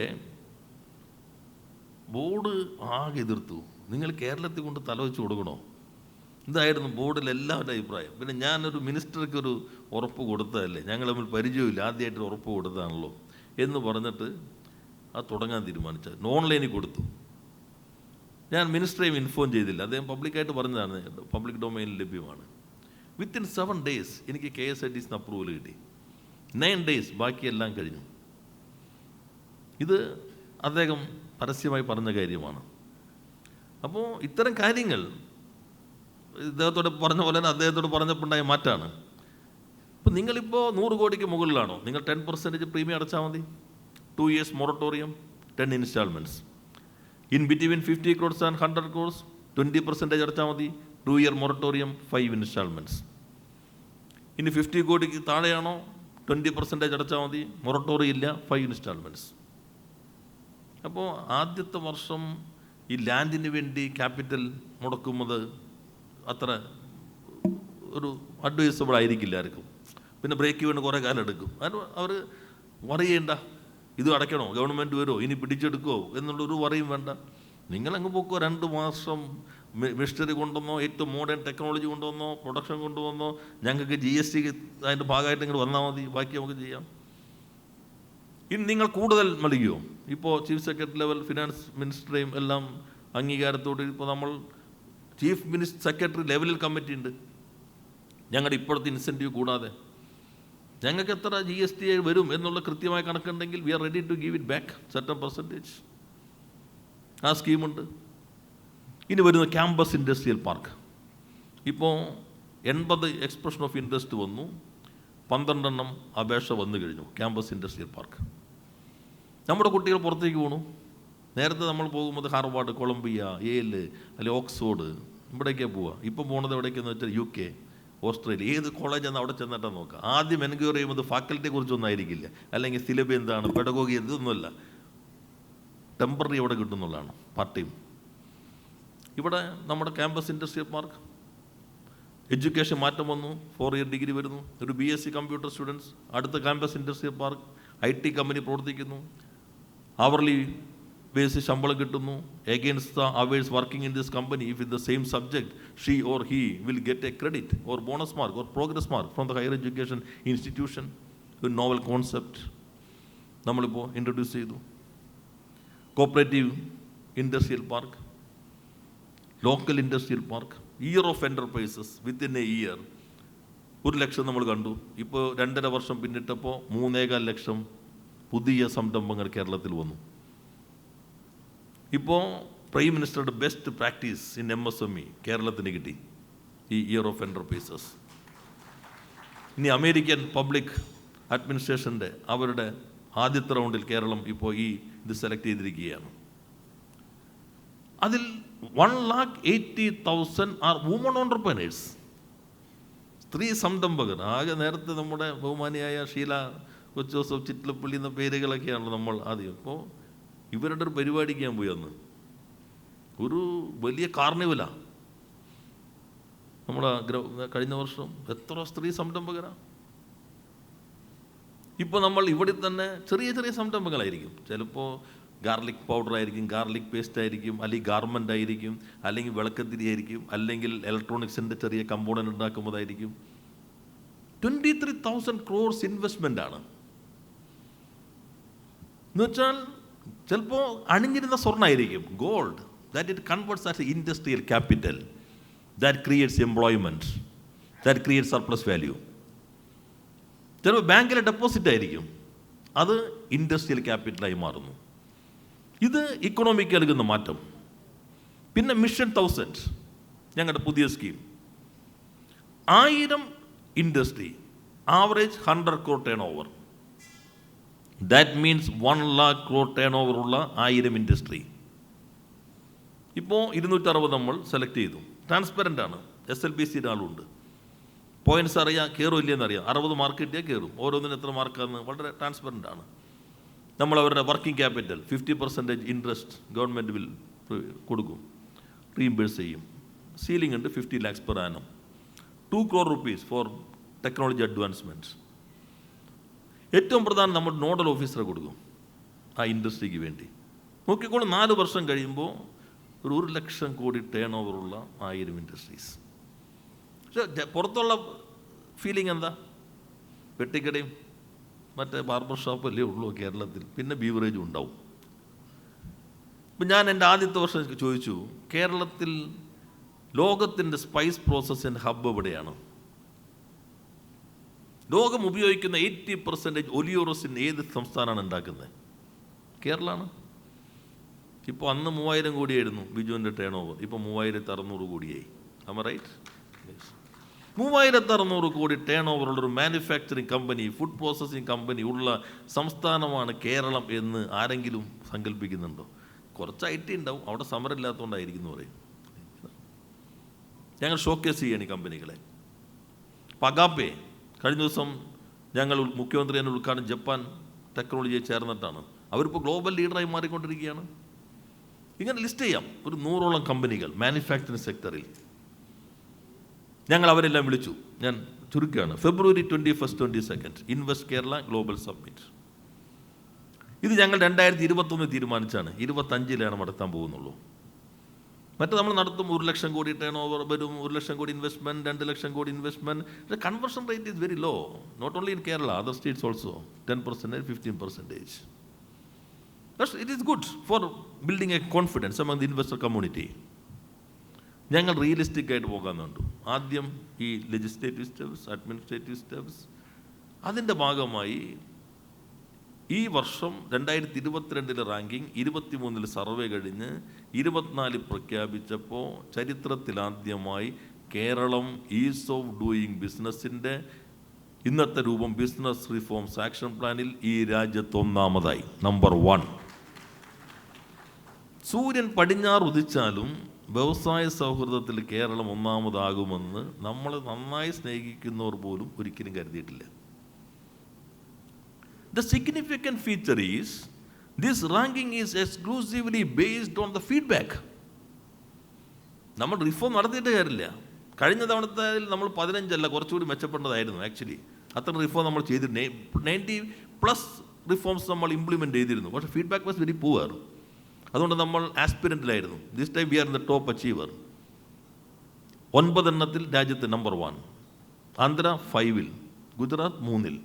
ബോർഡ് ആകെ എതിർത്തു. നിങ്ങൾ കേരളത്തിൽ കൊണ്ട് തലവെച്ച് കൊടുക്കണോ? ഇതായിരുന്നു ബോർഡിൽ എല്ലാവരുടെ അഭിപ്രായം. പിന്നെ ഞാനൊരു മിനിസ്റ്റർക്ക് ഒരു ഉറപ്പ് കൊടുത്തതല്ലേ, ഞങ്ങൾ തമ്മിൽ പരിചയമില്ല, ആദ്യമായിട്ട് ഉറപ്പ് കൊടുത്തതാണല്ലോ എന്ന് പറഞ്ഞിട്ട് അത് തുടങ്ങാൻ തീരുമാനിച്ചത്. ഓൺലൈനിൽ കൊടുത്തു. ഞാൻ മിനിസ്റ്ററെയും ഇൻഫോം ചെയ്തില്ല. അദ്ദേഹം പബ്ലിക്കായിട്ട് പറഞ്ഞതാണ്, പബ്ലിക് ഡൊമൈനിൽ ലഭ്യമാണ്. വിത്തിൻ 7 days എനിക്ക് KSIDC അപ്രൂവൽ കിട്ടി. 9 days ബാക്കിയെല്ലാം കഴിഞ്ഞു. ഇത് അദ്ദേഹം പരസ്യമായി പറഞ്ഞ കാര്യമാണ്. അപ്പോൾ ഇത്തരം കാര്യങ്ങൾ ഇദ്ദേഹത്തോട് പറഞ്ഞ പോലെ തന്നെ അദ്ദേഹത്തോട് പറഞ്ഞപ്പോണ്ടായ മാറ്റാണ്. അപ്പോൾ നിങ്ങളിപ്പോൾ 100 കോടിക്ക് മുകളിലാണോ? നിങ്ങൾ 10% പ്രീമിയം അടച്ചാൽ മതി. 2 years moratorium, 10 installments. In between 50 crores and 100 crores 20% അടച്ചാൽ മതി. 2 year മൊറട്ടോറിയം, 5 installments. ഇനി 50 കോടിക്ക് താഴെയാണോ? 20% അടച്ചാൽ മതി, മൊറട്ടോറിയം ഇല്ല, 5 installments. അപ്പോൾ ആദ്യത്തെ വർഷം ഈ ലാൻഡിന് വേണ്ടി ക്യാപിറ്റൽ മുടക്കുന്നത് അത്ര ഒരു അഡ്വൈസബിൾ ആയിരിക്കില്ല ആർക്കും. പിന്നെ ബ്രേക്ക് വീണ് കുറേ കാലം എടുക്കും. അവർ വറിയേണ്ട, ഇത് അടയ്ക്കണോ, ഗവൺമെൻറ് വരുമോ, ഇനി പിടിച്ചെടുക്കുമോ എന്നുള്ളൊരു വറിയും വേണ്ട. നിങ്ങളങ്ങ് പോക്കോ. 2 മാസം മിഷനറി കൊണ്ടുവന്നോ, ഏറ്റവും മോഡേൺ ടെക്നോളജി കൊണ്ടുവന്നോ, പ്രൊഡക്ഷൻ കൊണ്ടുവന്നോ, ഞങ്ങൾക്ക് GST അതിൻ്റെ ഭാഗമായിട്ട് ഇങ്ങോട്ട് വന്നാൽ മതി, ബാക്കി നമുക്ക് ചെയ്യാം. ഇനി നിങ്ങൾ കൂടുതൽ നൽകിയോ? ഇപ്പോൾ ചീഫ് സെക്രട്ടറി ലെവൽ ഫിനാൻസ് മിനിസ്റ്ററേയും എല്ലാം അംഗീകാരത്തോട് ഇപ്പോൾ നമ്മൾ ചീഫ് സെക്രട്ടറി ലെവലിൽ കമ്മിറ്റി ഉണ്ട്. ഞങ്ങളുടെ ഇപ്പോഴത്തെ ഇൻസെൻറ്റീവ് കൂടാതെ ഞങ്ങൾക്ക് എത്ര GST വരും എന്നുള്ള കൃത്യമായ കണക്കുണ്ടെങ്കിൽ we are ready to give it back certain percentage. ആ സ്കീമുണ്ട്. ഇനി വരുന്ന ക്യാമ്പസ് ഇൻഡസ്ട്രിയൽ പാർക്ക്. ഇപ്പോൾ 80 എക്സ്പ്രഷൻ ഓഫ് ഇൻട്രസ്റ്റ് വന്നു, 12 അപേക്ഷ വന്നു കഴിഞ്ഞു. ക്യാമ്പസ് ഇൻഡസ്ട്രിയൽ പാർക്ക് നമ്മുടെ കുട്ടികൾ പുറത്തേക്ക് പോകണു. നേരത്തെ നമ്മൾ പോകുമ്പോൾ ഹാർവാർഡ്, കൊളംബിയ, യേല്, അല്ലെങ്കിൽ ഓക്സ്ഫോർഡ് ഇവിടേക്കാണ് പോവുക. ഇപ്പോൾ പോകുന്നത് എവിടേക്കെന്ന് വെച്ചാൽ UK, ഓസ്ട്രേലിയ. ഏത് കോളേജാണെന്ന് അവിടെ ചെന്നിട്ടാണ് നോക്കുക. ആദ്യം എൻക്വയറി ചെയ്യുമ്പോൾ ഫാക്കൽറ്റിയെ കുറിച്ചൊന്നും ആയിരിക്കില്ല, അല്ലെങ്കിൽ സിലബസ് എന്താണ്, പെഡഗോഗി ഇതൊന്നുമല്ല, ടെമ്പററി എവിടെ കിട്ടുന്നുള്ളതാണ്, പാർട്ട് ടൈം. ഇവിടെ നമ്മുടെ ക്യാമ്പസ് ഇൻഡസ്ട്രിയൽ പാർക്ക് എഡ്യൂക്കേഷൻ മാറ്റം വന്നു. 4 year ഡിഗ്രി വരുന്നു. ഒരു BSc കമ്പ്യൂട്ടർ സ്റ്റുഡൻസ് അടുത്ത campus industrial park. IT company പ്രവർത്തിക്കുന്നു, അവർലി ബേസ് ശമ്പളം കിട്ടുന്നു. Against the hours working in this company, if in the same subject she or he will get A credit or bonus mark or progress mark from the higher education institution. ഒരു novel concept നമ്മളിപ്പോൾ introduce ചെയ്തു. Cooperative industrial park, local industrial park, year of enterprises. Within A year 1 ലക്ഷം നമ്മൾ കണ്ടു. ഇപ്പോൾ 2.5 വർഷം പിന്നിട്ടപ്പോൾ 3.25 ലക്ഷം പുതിയ സംരംഭങ്ങൾ കേരളത്തിൽ വന്നു. ഇപ്പോൾ പ്രൈം മിനിസ്റ്ററുടെ ബെസ്റ്റ് പ്രാക്ടീസ് ഇൻ MSME കേരളത്തിന് കിട്ടി, ഈ ഇയർ ഓഫ് എൻ്റർപ്രൈസസ്. ഇനി അമേരിക്കൻ പബ്ലിക് അഡ്മിനിസ്ട്രേഷൻ്റെ അവരുടെ ആദ്യത്തെ റൗണ്ടിൽ കേരളം ഇപ്പോൾ ഇത് സെലക്ട് ചെയ്തിരിക്കുകയാണ്. അതിൽ 180,000 ആർ വുമൺ ഓണ്ടർപ്രനേഴ്സ്, സ്ത്രീ സംരംഭകർ. ആകെ നേരത്തെ നമ്മുടെ ബഹുമാനിയായ ഷീല കൊച്ചോസഫ് ചിറ്റലപ്പള്ളി എന്ന പേരുകളൊക്കെയാണല്ലോ നമ്മൾ ആദ്യം. അപ്പോൾ ഇവരുടെ ഒരു പരിപാടിക്ക് ഞാൻ പോയി അന്ന്. ഒരു വലിയ കാർണിവലാണ് നമ്മുടെ കഴിഞ്ഞ വർഷം. എത്ര സ്ത്രീ സംരംഭകരാണ്. ഇപ്പോൾ നമ്മൾ ഇവിടെ തന്നെ ചെറിയ ചെറിയ സംരംഭങ്ങളായിരിക്കും. ചിലപ്പോൾ ഗാർലിക് പൗഡർ ആയിരിക്കും, ഗാർലിക് പേസ്റ്റ് ആയിരിക്കും, അല്ലെങ്കിൽ ഗാർമെൻ്റ് ആയിരിക്കും, അല്ലെങ്കിൽ വിളക്കത്തിരി ആയിരിക്കും, അല്ലെങ്കിൽ ഇലക്ട്രോണിക്സിൻ്റെ ചെറിയ കമ്പോണൻ്റ് ഉണ്ടാക്കുന്നതായിരിക്കും. 23,000 crores ഇൻവെസ്റ്റ്മെൻ്റ് ആണ്. എന്നുവെച്ചാൽ ചിലപ്പോൾ അണിഞ്ഞിരുന്ന സ്വർണ്ണമായിരിക്കും, gold, that it converts as industrial capital, that creates employment, that creates surplus value. ചിലപ്പോൾ ബാങ്കിലെ ഡെപ്പോസിറ്റ് ആയിരിക്കും, അത് ഇൻഡസ്ട്രിയൽ ക്യാപിറ്റലായി മാറുന്നു. ഇത് ഇക്കണോമിക്ക് നൽകുന്ന മാറ്റം. പിന്നെ മിഷൻ 1000 ഞങ്ങളുടെ പുതിയ scheme. 1000 industry, average 100 crore turn over. That means 1 lakh crore turn over ഉള്ള 1000 ഇൻഡസ്ട്രി. ഇപ്പോൾ 260 നമ്മൾ സെലക്ട് ചെയ്തു. ട്രാൻസ്പെറൻ്റ് ആണ്. SLBCയുടെ ആളുണ്ട്. പോയിൻറ്റ്സ് അറിയാം, കയറും ഇല്ലയെന്ന് അറിയാം. 60 മാർക്ക് കിട്ടിയാൽ കയറും. ഓരോന്നിനും എത്ര മാർക്കാന്ന് വളരെ ട്രാൻസ്പെറൻ്റ് ആണ്. നമ്മൾ അവരുടെ working capital 50% interest government will കൊടുക്കും, റീഇംബേഴ്സ് ചെയ്യും. സീലിംഗ് ഉണ്ട് 50 lakhs per annum. 2 crore rupees four technology advancements. ഏറ്റവും പ്രധാനം നമ്മൾ നോഡൽ ഓഫീസറെ കൊടുക്കും ആ ഇൻഡസ്ട്രിക്ക് വേണ്ടി. നോക്കിക്കൊണ്ട് 4 വർഷം കഴിയുമ്പോൾ ഒരു 1 ലക്ഷം കോടി ടേൺ ഓവറുള്ള 1000 ഇൻഡസ്ട്രീസ്. പക്ഷേ പുറത്തുള്ള ഫീലിംഗ് എന്താ? വെട്ടിക്കടയും മറ്റേ ബാർബർ ഷോപ്പല്ലേ ഉള്ളൂ കേരളത്തിൽ, പിന്നെ ബീവറേജും ഉണ്ടാവും. ഇപ്പം ഞാൻ എൻ്റെ ആദ്യത്തെ വർഷം ചോദിച്ചു, കേരളത്തിൽ ലോകത്തിൻ്റെ സ്പൈസ് പ്രോസസ്സിൻ്റെ ഹബ്ബ് എവിടെയാണ്? ലോകം ഉപയോഗിക്കുന്ന 80% ഒലിയോറസിൻ ഏത് സംസ്ഥാനമാണ് ഉണ്ടാക്കുന്നത്? കേരളമാണ്. ഇപ്പോൾ അന്ന് 3000 കോടിയായിരുന്നു ബിജുവിൻ്റെ ടേൺ ഓവർ, ഇപ്പോൾ 3600 കോടിയായി. ആം റൈറ്റ്? 3600 കോടി ടേൺ ഓവറുള്ളൊരു manufacturing company, food processing company ഉള്ള സംസ്ഥാനമാണ് കേരളം എന്ന് ആരെങ്കിലും സങ്കല്പിക്കുന്നുണ്ടോ? കുറച്ച് IT ഉണ്ടാവും, അവിടെ സമരമില്ലാത്തതുകൊണ്ടായിരിക്കുന്നു പറയും. ഞങ്ങൾ ഷോക്കേസ് ചെയ്യാണ് ഈ കമ്പനികളെ. പഗാപ്പെ കഴിഞ്ഞ ദിവസം ഞങ്ങൾ മുഖ്യമന്ത്രി തന്നെ ഉദ്ഘാടനം ജപ്പാൻ ടെക്നോളജിയെ ചേർന്നിട്ടാണ്. അവരിപ്പോൾ ഗ്ലോബൽ ലീഡറായി മാറിക്കൊണ്ടിരിക്കുകയാണ്. ഇങ്ങനെ ലിസ്റ്റ് ചെയ്യാം ഒരു 100ഓളം കമ്പനികൾ മാനുഫാക്ചറിങ് സെക്ടറിൽ. ഞങ്ങൾ അവരെല്ലാം വിളിച്ചു. ഞാൻ ചുരുക്കുകയാണ്. February 21, 22 invest Kerala global submit. ഇത് ഞങ്ങൾ 2021 തീരുമാനിച്ചാണ്. 25 നടത്താൻ പോകുന്നുള്ളൂ. മറ്റേ നമ്മൾ നടത്തും 1 ലക്ഷം കോടി ടേൺ ഓവർ വരും, 1 ലക്ഷം കോടി ഇൻവെസ്റ്റ്മെൻറ്റ്, 2 ലക്ഷം കോടി investment. Conversion rate is very low, not only in Kerala, other states also 10%, 15%. It is good for building a confidence among the investor community. ഞങ്ങൾ റിയലിസ്റ്റിക് ആയിട്ട് പോകാനുണ്ട്. ആദ്യം ഈ ലെജിസ്ലേറ്റീവ് സ്റ്റെപ്സ്, അഡ്മിനിസ്ട്രേറ്റീവ് സ്റ്റെപ്സ്. അതിൻ്റെ ഭാഗമായി ഈ വർഷം 2022 റാങ്കിങ്, 23 സർവേ കഴിഞ്ഞ് 24 പ്രഖ്യാപിച്ചപ്പോൾ ചരിത്രത്തിലാദ്യമായി കേരളം ഈസ് ഓഫ് ഡൂയിങ് ബിസിനസ്സിൻ്റെ ഇന്നത്തെ രൂപം ബിസിനസ് റിഫോംസ് ആക്ഷൻ പ്ലാനിൽ ഈ രാജ്യത്ത് ഒന്നാമതായി, നമ്പർ 1. സൂര്യൻ പടിഞ്ഞാറ് ഉദിച്ചാലും വ്യവസായ സൗഹൃദത്തിൽ കേരളം ഒന്നാമതാകുമെന്ന് നമ്മൾ നന്നായി സ്നേഹിക്കുന്നവർ പോലും ഒരിക്കലും കരുതിയിട്ടില്ല. The significant feature is this ranking is exclusively based on the feedback. നമ്മൾ റിഫോം നടത്തിയിട്ട് കാര്യമില്ല. കഴിഞ്ഞ തവണത്തെ നമ്മൾ 15 അല്ല, കുറച്ചുകൂടി മെച്ചപ്പെട്ടതായിരുന്നു ആക്ച്വലി. അത്ര റിഫോം നമ്മൾ ചെയ്തിരുന്നു. 90+ റിഫോംസ് നമ്മൾ ഇംപ്ലിമെൻറ്റ് ചെയ്തിരുന്നു. പക്ഷേ ഫീഡ്ബാക്ക് വാസ് വെരി പുവർ. അതുകൊണ്ട് നമ്മൾ ആസ്പിരൻറ്റിലായിരുന്നു. This time we are in the top achiever. 9 എണ്ണത്തിൽ രാജ്യത്ത് നമ്പർ 1, ആന്ധ്ര 5-ൽ, ഗുജറാത്ത് 3-ൽ.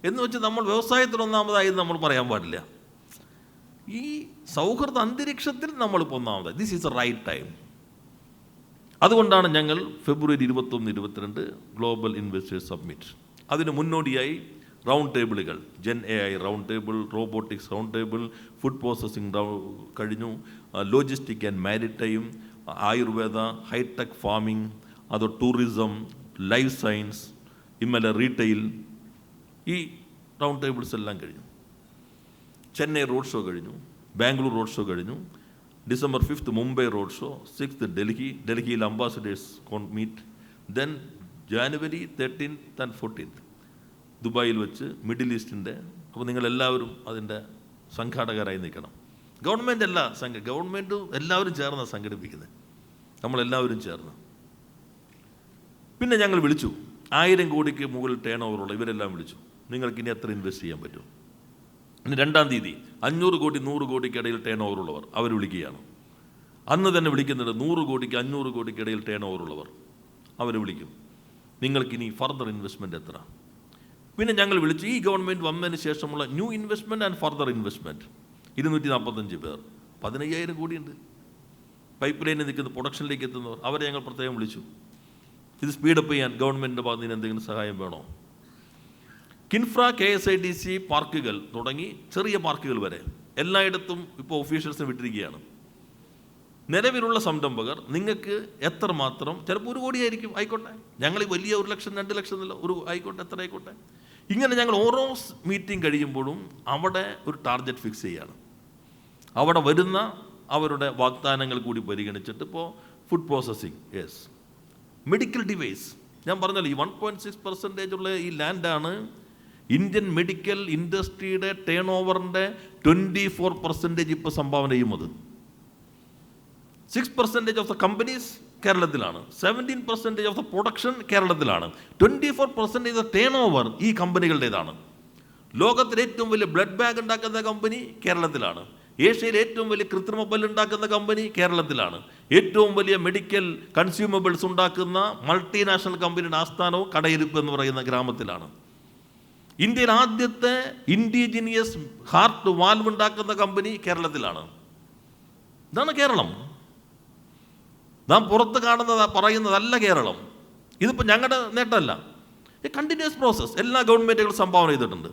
എന്ന് വെച്ച് നമ്മൾ വ്യവസായത്തിൽ ഒന്നാമതായി നമ്മൾ പറയാൻ പാടില്ല. ഈ സൗഹൃദ അന്തരീക്ഷത്തിൽ നമ്മളിപ്പോൾ ഒന്നാമതായി. This is a right time. അതുകൊണ്ടാണ് ഞങ്ങൾ February 21, 22 ഗ്ലോബൽ ഇൻവെസ്റ്റേഴ്സ് സബ്മിറ്റ്. അതിന് മുന്നോടിയായി റൗണ്ട് ടേബിളുകൾ, gen AI round table, robotics round table, food processing കഴിഞ്ഞു, logistic and maritime, Ayurveda, hi tech farming, അത് ടൂറിസം, ലൈഫ് സയൻസ്, ഇമ്മലെ റീറ്റെയിൽ. ഈ റൗണ്ട് ടേബിൾസ് എല്ലാം കഴിഞ്ഞു. ചെന്നൈ റോഡ് ഷോ കഴിഞ്ഞു, ബാംഗ്ലൂർ റോഡ് ഷോ കഴിഞ്ഞു. December 5th, Mumbai road show. 6th, Delhi ambassadors meet. Then January 13th and 14th, ദുബായിൽ വെച്ച് മിഡിൽ ഈസ്റ്റിൻ്റെ. അപ്പോൾ നിങ്ങളെല്ലാവരും അതിൻ്റെ സംഘാടകരായി നിൽക്കണം. ഗവൺമെൻറ് ഗവൺമെൻറ്റും എല്ലാവരും ചേർന്ന് സംഘടിപ്പിക്കുന്നത്, നമ്മളെല്ലാവരും ചേർന്ന്. പിന്നെ ഞങ്ങൾ വിളിച്ചു 1000 കോടിക്ക് മുകളിൽ ടേൺ ഓവറുള്ള ഇവരെല്ലാം വിളിച്ചു. നിങ്ങൾക്ക് ഇനി എത്ര ഇൻവെസ്റ്റ് ചെയ്യാൻ പറ്റും? ഇനി 2-ാം തീയതി 500 കോടി 100 കോടിക്കിടയിൽ ടേൺ ഓവറുള്ളവർ അവർ വിളിക്കുകയാണ്. അന്ന് തന്നെ വിളിക്കുന്നുണ്ട് 100 കോടിക്ക് 500 കോടിക്കിടയിൽ ടേൺ ഓവറുള്ളവർ അവർ വിളിക്കും. നിങ്ങൾക്കിനി ഫർദർ ഇൻവെസ്റ്റ്മെൻറ്റ് എത്ര? പിന്നെ ഞങ്ങൾ വിളിച്ചു ഈ ഗവൺമെൻറ് വന്നതിന് ശേഷമുള്ള new investment and further investment 245 പേർ, 15,000 കോടിയുണ്ട്. പൈപ്പ് ലൈനിൽ നിൽക്കുന്ന പ്രൊഡക്ഷനിലേക്ക് എത്തുന്നവർ അവരെ ഞങ്ങൾ പ്രത്യേകം വിളിച്ചു. ഇത് സ്പീഡപ്പ് ചെയ്യാൻ ഗവൺമെൻറ്റിൻ്റെ ഭാഗത്ത് നിന്ന് എന്തെങ്കിലും സഹായം വേണോ? കിൻഫ്ര, KSIDC പാർക്കുകൾ തുടങ്ങി ചെറിയ പാർക്കുകൾ വരെ എല്ലായിടത്തും ഇപ്പോൾ ഒഫീഷ്യൽസിനെ വിട്ടിരിക്കുകയാണ്. നിലവിലുള്ള സംരംഭകർ നിങ്ങൾക്ക് എത്രമാത്രം, ചിലപ്പോൾ 1 കോടിയായിരിക്കും, ആയിക്കോട്ടെ, ഞങ്ങൾ വലിയ 1 ലക്ഷം 2 ലക്ഷം എന്നല്ല, ആയിക്കോട്ടെ, എത്ര ആയിക്കോട്ടെ. ഇങ്ങനെ ഞങ്ങൾ ഓരോ മീറ്റിംഗ് കഴിയുമ്പോഴും അവിടെ ഒരു ടാർഗറ്റ് ഫിക്സ് ചെയ്യാണ്. അവിടെ വരുന്ന അവരുടെ വാഗ്ദാനങ്ങൾ കൂടി പരിഗണിച്ചിട്ട് ഇപ്പോൾ food processing, yes, medical device. ഞാൻ പറഞ്ഞല്ലോ ഈ 1.6% ഉള്ള ഈ ലാൻഡാണ് ഇന്ത്യൻ മെഡിക്കൽ ഇൻഡസ്ട്രിയുടെ ടേൺ ഓവറിൻ്റെ 24% ഇപ്പോൾ സംഭാവന ചെയ്യുന്നത്. 6% ഓഫ് ദ കമ്പനീസ് കേരളത്തിലാണ്, 17% ഓഫ് ദ പ്രൊഡക്ഷൻ കേരളത്തിലാണ്, 24% ഓഫ് ടേൺ ഓവർ ഈ കമ്പനികളുടേതാണ്. ലോകത്തിലെ ഏറ്റവും വലിയ ബ്ലഡ് ബാങ്ക് ഉണ്ടാക്കുന്ന കമ്പനി കേരളത്തിലാണ്. ഏഷ്യയിലെ ഏറ്റവും വലിയ കൃത്രിമ പല്ലുണ്ടാക്കുന്ന കമ്പനി കേരളത്തിലാണ്. ഏറ്റവും വലിയ മെഡിക്കൽ കൺസ്യൂമബിൾസ് ഉണ്ടാക്കുന്ന മൾട്ടിനാഷണൽ കമ്പനിയുടെ ആസ്ഥാനവും കടയിരിപ്പ് എന്ന് പറയുന്ന ഗ്രാമത്തിലാണ്. ഇന്ത്യയിൽ ആദ്യത്തെ ഇൻഡിജിനിയസ് ഹാർട്ട് വാൽവ് ഉണ്ടാക്കുന്ന കമ്പനി കേരളത്തിലാണ്. ഇതാണ് കേരളം. നാം പുറത്ത് കാണുന്നത് പറയുന്നതല്ല കേരളം. ഇതിപ്പോൾ ഞങ്ങളുടെ നേട്ടമല്ല, കണ്ടിന്യൂസ് പ്രോസസ്സ്. എല്ലാ ഗവൺമെൻറ്റുകളും സംഭാവന ചെയ്തിട്ടുണ്ട്.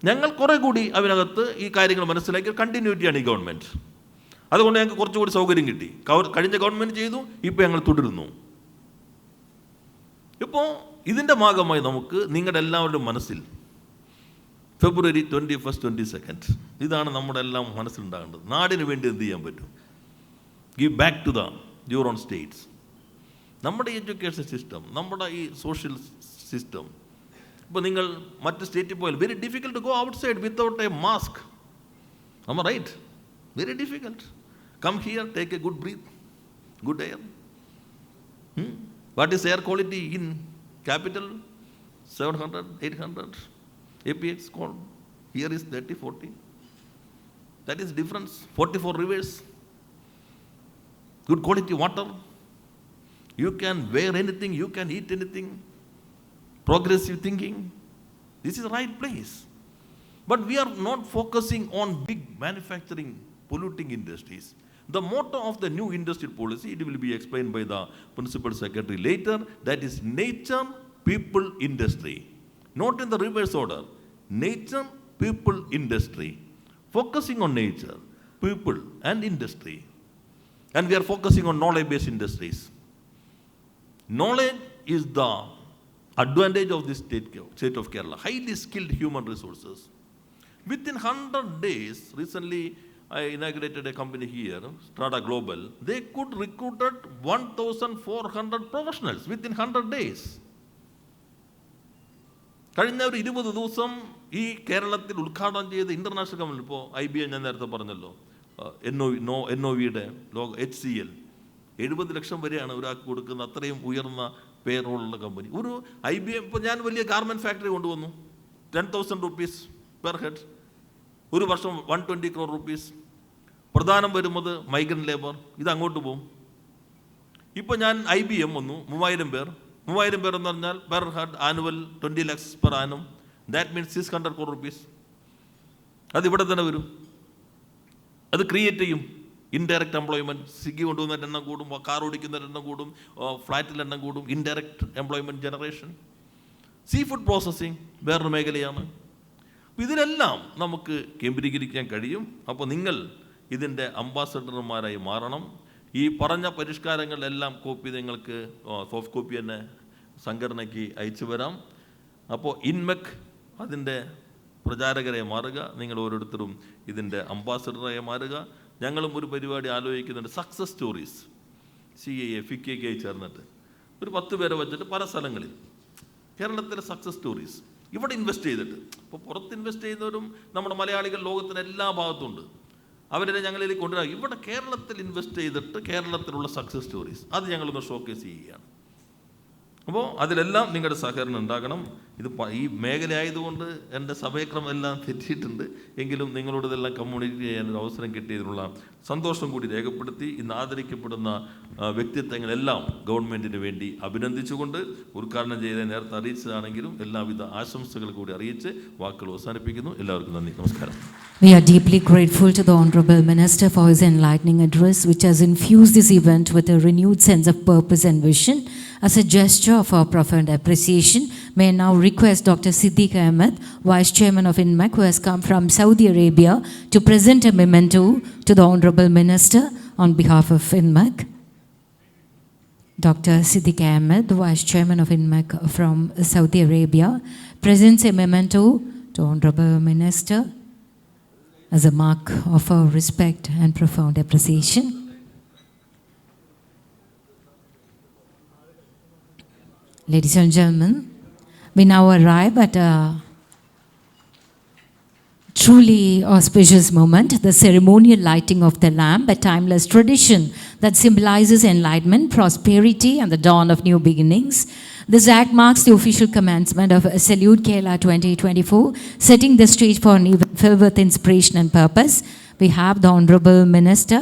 ഞങ്ങൾ കുറേ കൂടി അതിനകത്ത് ഈ കാര്യങ്ങൾ മനസ്സിലാക്കി കണ്ടിന്യൂറ്റിയാണ് ഈ ഗവൺമെൻറ്. അതുകൊണ്ട് ഞങ്ങൾക്ക് കുറച്ചുകൂടി സൗകര്യം കിട്ടി. കഴിഞ്ഞ ഗവൺമെൻറ് ചെയ്തു, ഇപ്പോൾ ഞങ്ങൾ തുടരുന്നു. ഇപ്പോൾ ഇതിൻ്റെ ഭാഗമായി നമുക്ക് നിങ്ങളുടെ എല്ലാവരുടെയും മനസ്സിൽ February 21st, 22nd ഇതാണ് നമ്മുടെ എല്ലാം മനസ്സിലുണ്ടാകേണ്ടത്. നാടിന് വേണ്ടി എന്ത് ചെയ്യാൻ പറ്റും? Give back to your own states. നമ്മുടെ എഡ്യൂക്കേഷൻ സിസ്റ്റം, നമ്മുടെ ഈ സോഷ്യൽ സിസ്റ്റം. ഇപ്പോൾ നിങ്ങൾ മറ്റ് സ്റ്റേറ്റിൽ പോയാൽ very difficult to go outside without a mask. Am I right? Very difficult. Come here, take a good breath, good air. What is air quality in capital? 700, 800 APX called. Here is 30, 40. That is difference. 44 rivers. Good quality water. You can wear anything, you can eat anything. Progressive thinking. This is the right place. But we are not focusing on big manufacturing, polluting industries. The motto of the new industrial policy, it will be explained by the Principal Secretary later, that is nature, people, industry. Not in the reverse order. Nature, people, industry. Focusing on nature, people and industry. And we are focusing on knowledge-based industries. Knowledge is the advantage of this state of Kerala. Highly skilled human resources. Within 100 days, recently I inaugurated a company here, Strata Global. They could recruit 1,400 professionals within 100 days. കഴിഞ്ഞ ഒരു 20 ദിവസം ഈ കേരളത്തിൽ ഉദ്ഘാടനം ചെയ്ത international company, ഇപ്പോൾ IBM ഞാൻ നേരത്തെ പറഞ്ഞല്ലോ, NOVയുടെ HCL 70 ലക്ഷം വരെയാണ് ഒരാൾക്ക് കൊടുക്കുന്ന അത്രയും ഉയർന്ന പേറോളുള്ള കമ്പനി. ഒരു IBM, ഇപ്പോൾ ഞാൻ വലിയ ഗാർമെൻറ്റ് ഫാക്ടറി കൊണ്ടുവന്നു, 10,000 rupees പെർ ഹെഡ്, ഒരു വർഷം 120 crore rupees. പ്രധാനം വരുന്നത് മൈഗ്രൻ്റ് ലേബർ, ഇത് അങ്ങോട്ട് പോകും. ഇപ്പോൾ ഞാൻ IBM വന്നു, 3,000 പേർ എന്ന് പറഞ്ഞാൽ per head annual 20 lakhs per annum. That means 600 crore rupees. അതിവിടെ തന്നെ വരും. അത് ക്രിയേറ്റ് ചെയ്യും ഇൻഡയറക്റ്റ് എംപ്ലോയ്മെൻറ്റ്. സ്വിഗ്ഗി കൊണ്ടുവന്നതിൻ്റെ എണ്ണം കൂടും, കാർ ഓടിക്കുന്നതിൻ്റെ എണ്ണം കൂടും, ഫ്ലാറ്റിൻ്റെ എണ്ണം കൂടും. Indirect employment generation. Sea food processing വേറൊരു മേഖലയാണ്. അപ്പോൾ ഇതിലെല്ലാം നമുക്ക് കേന്ദ്രീകരിക്കാൻ കഴിയും. അപ്പോൾ നിങ്ങൾ ഇതിൻ്റെ അംബാസഡർമാരായി മാറണം. ഈ പറഞ്ഞ പരിഷ്കാരങ്ങളെല്ലാം കോപ്പി നിങ്ങൾക്ക് സോഫ്റ്റ് കോപ്പി തന്നെ സംഘടനയ്ക്ക് അയച്ചു വരാം. അപ്പോൾ ഇൻമെക് അതിൻ്റെ പ്രചാരകരെ മാറുക, നിങ്ങൾ ഓരോരുത്തരും ഇതിൻ്റെ അംബാസഡറായി മാറുക. ഞങ്ങളും ഒരു പരിപാടി ആലോചിക്കുന്നുണ്ട്, സക്സസ് സ്റ്റോറീസ്. CAA FICCI ചേർന്നിട്ട് ഒരു 10 പേരെ വെച്ചിട്ട് പല സ്ഥലങ്ങളിൽ കേരളത്തിലെ സക്സസ് സ്റ്റോറീസ് ഇവിടെ ഇൻവെസ്റ്റ് ചെയ്തിട്ട്. ഇപ്പോൾ പുറത്ത് ഇൻവെസ്റ്റ് ചെയ്യുന്നവരും നമ്മുടെ മലയാളികൾ ലോകത്തിൻ്റെ എല്ലാ ഭാഗത്തുണ്ട്. അവരെ ഞങ്ങളിലേക്ക് കൊണ്ടുവരാം. ഇവിടെ കേരളത്തിൽ ഇൻവെസ്റ്റ് ചെയ്തിട്ട് കേരളത്തിലുള്ള സക്സസ് സ്റ്റോറീസ് അത് ഞങ്ങളൊന്ന് ഷോക്കേസ് ചെയ്യുകയാണ്. അപ്പോൾ അതിലെല്ലാം നിങ്ങളുടെ സഹകരണം ഉണ്ടാകണം. ഇത് ഈ മേഖല ആയതുകൊണ്ട് എൻ്റെ സമയക്രമം എല്ലാം തെറ്റിയിട്ടുണ്ട്. എങ്കിലും നിങ്ങളോട് ഇതെല്ലാം കമ്മ്യൂണിക്കേറ്റ് ചെയ്യാനൊരു അവസരം കിട്ടിയതിനുള്ള സന്തോഷം കൂടി രേഖപ്പെടുത്തി ഇന്ന് ആദരിക്കപ്പെടുന്ന വ്യക്തിത്വങ്ങളെല്ലാം ഗവൺമെൻറ്റിന് വേണ്ടി അഭിനന്ദിച്ചുകൊണ്ട് ഉദ്ഘാടനം ചെയ്ത് നേരത്തെ അറിയിച്ചതാണെങ്കിലും എല്ലാവിധ ആശംസകൾ കൂടി അറിയിച്ച് വാക്കുകൾ അവസാനിപ്പിക്കുന്നു. എല്ലാവർക്കും നന്ദി, നമസ്കാരം. We are deeply grateful to the Honorable Minister for his enlightening address, which has infused this event with a renewed sense of purpose and vision. As a gesture of our profound appreciation, may I now request Dr. Siddiq Ahmed, Vice Chairman of INMEC, who has come from Saudi Arabia, to present a memento to the Honorable Minister on behalf of INMEC. Dr. Siddiq Ahmed, Vice Chairman of INMEC from Saudi Arabia, presents a memento to Honorable Minister as a mark of our respect and profound appreciation. Ladies and gentlemen, we now arrive at a truly auspicious moment, the ceremonial lighting of the lamp, a timeless tradition that symbolizes enlightenment, prosperity, and the dawn of new beginnings. This act marks the official commencement of Salute Kerala 2024, setting the stage for an event filled with inspiration and purpose. We have the Honorable Minister,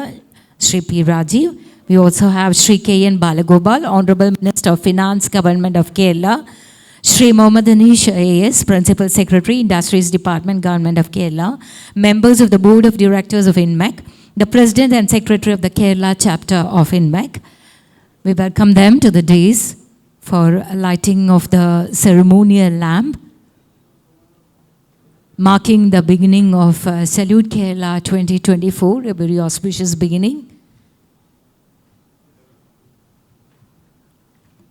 Shri P. Rajiv. We also have Shri K.N. Balagopal, Honorable Minister of Finance, Government of Kerala. Shri Mohammad Anish AS, Principal Secretary, Industries Department, Government of Kerala. Members of the Board of Directors of INMEC. The President and Secretary of the Kerala Chapter of INMEC. We welcome them to the dais for lighting of the ceremonial lamp, marking the beginning of Salute Kerala 2024, a very auspicious beginning.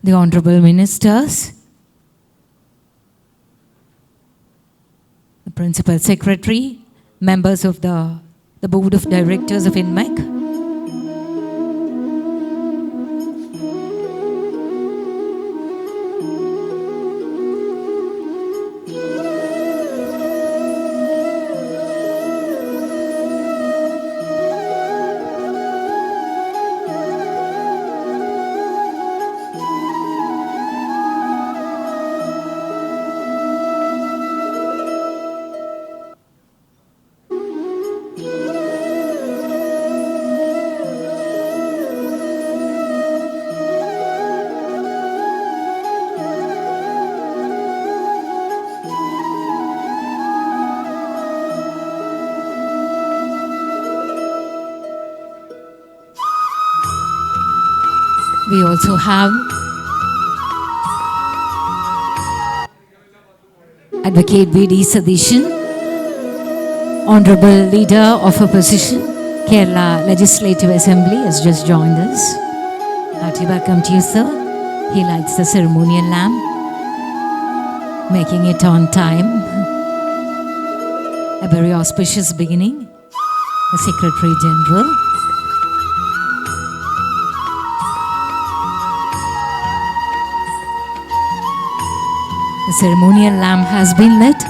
The Honorable Ministers, the Principal Secretary, members of the Board of Directors of INMEC, we also have Advocate V.D. Sadishan, Honorable Leader of Opposition, Kerala Legislative Assembly, has just joined us. Hearty welcome to you, sir. He lights the ceremonial lamp, making it on time. A very auspicious beginning. The Secretary General. The ceremonial lamp has been lit.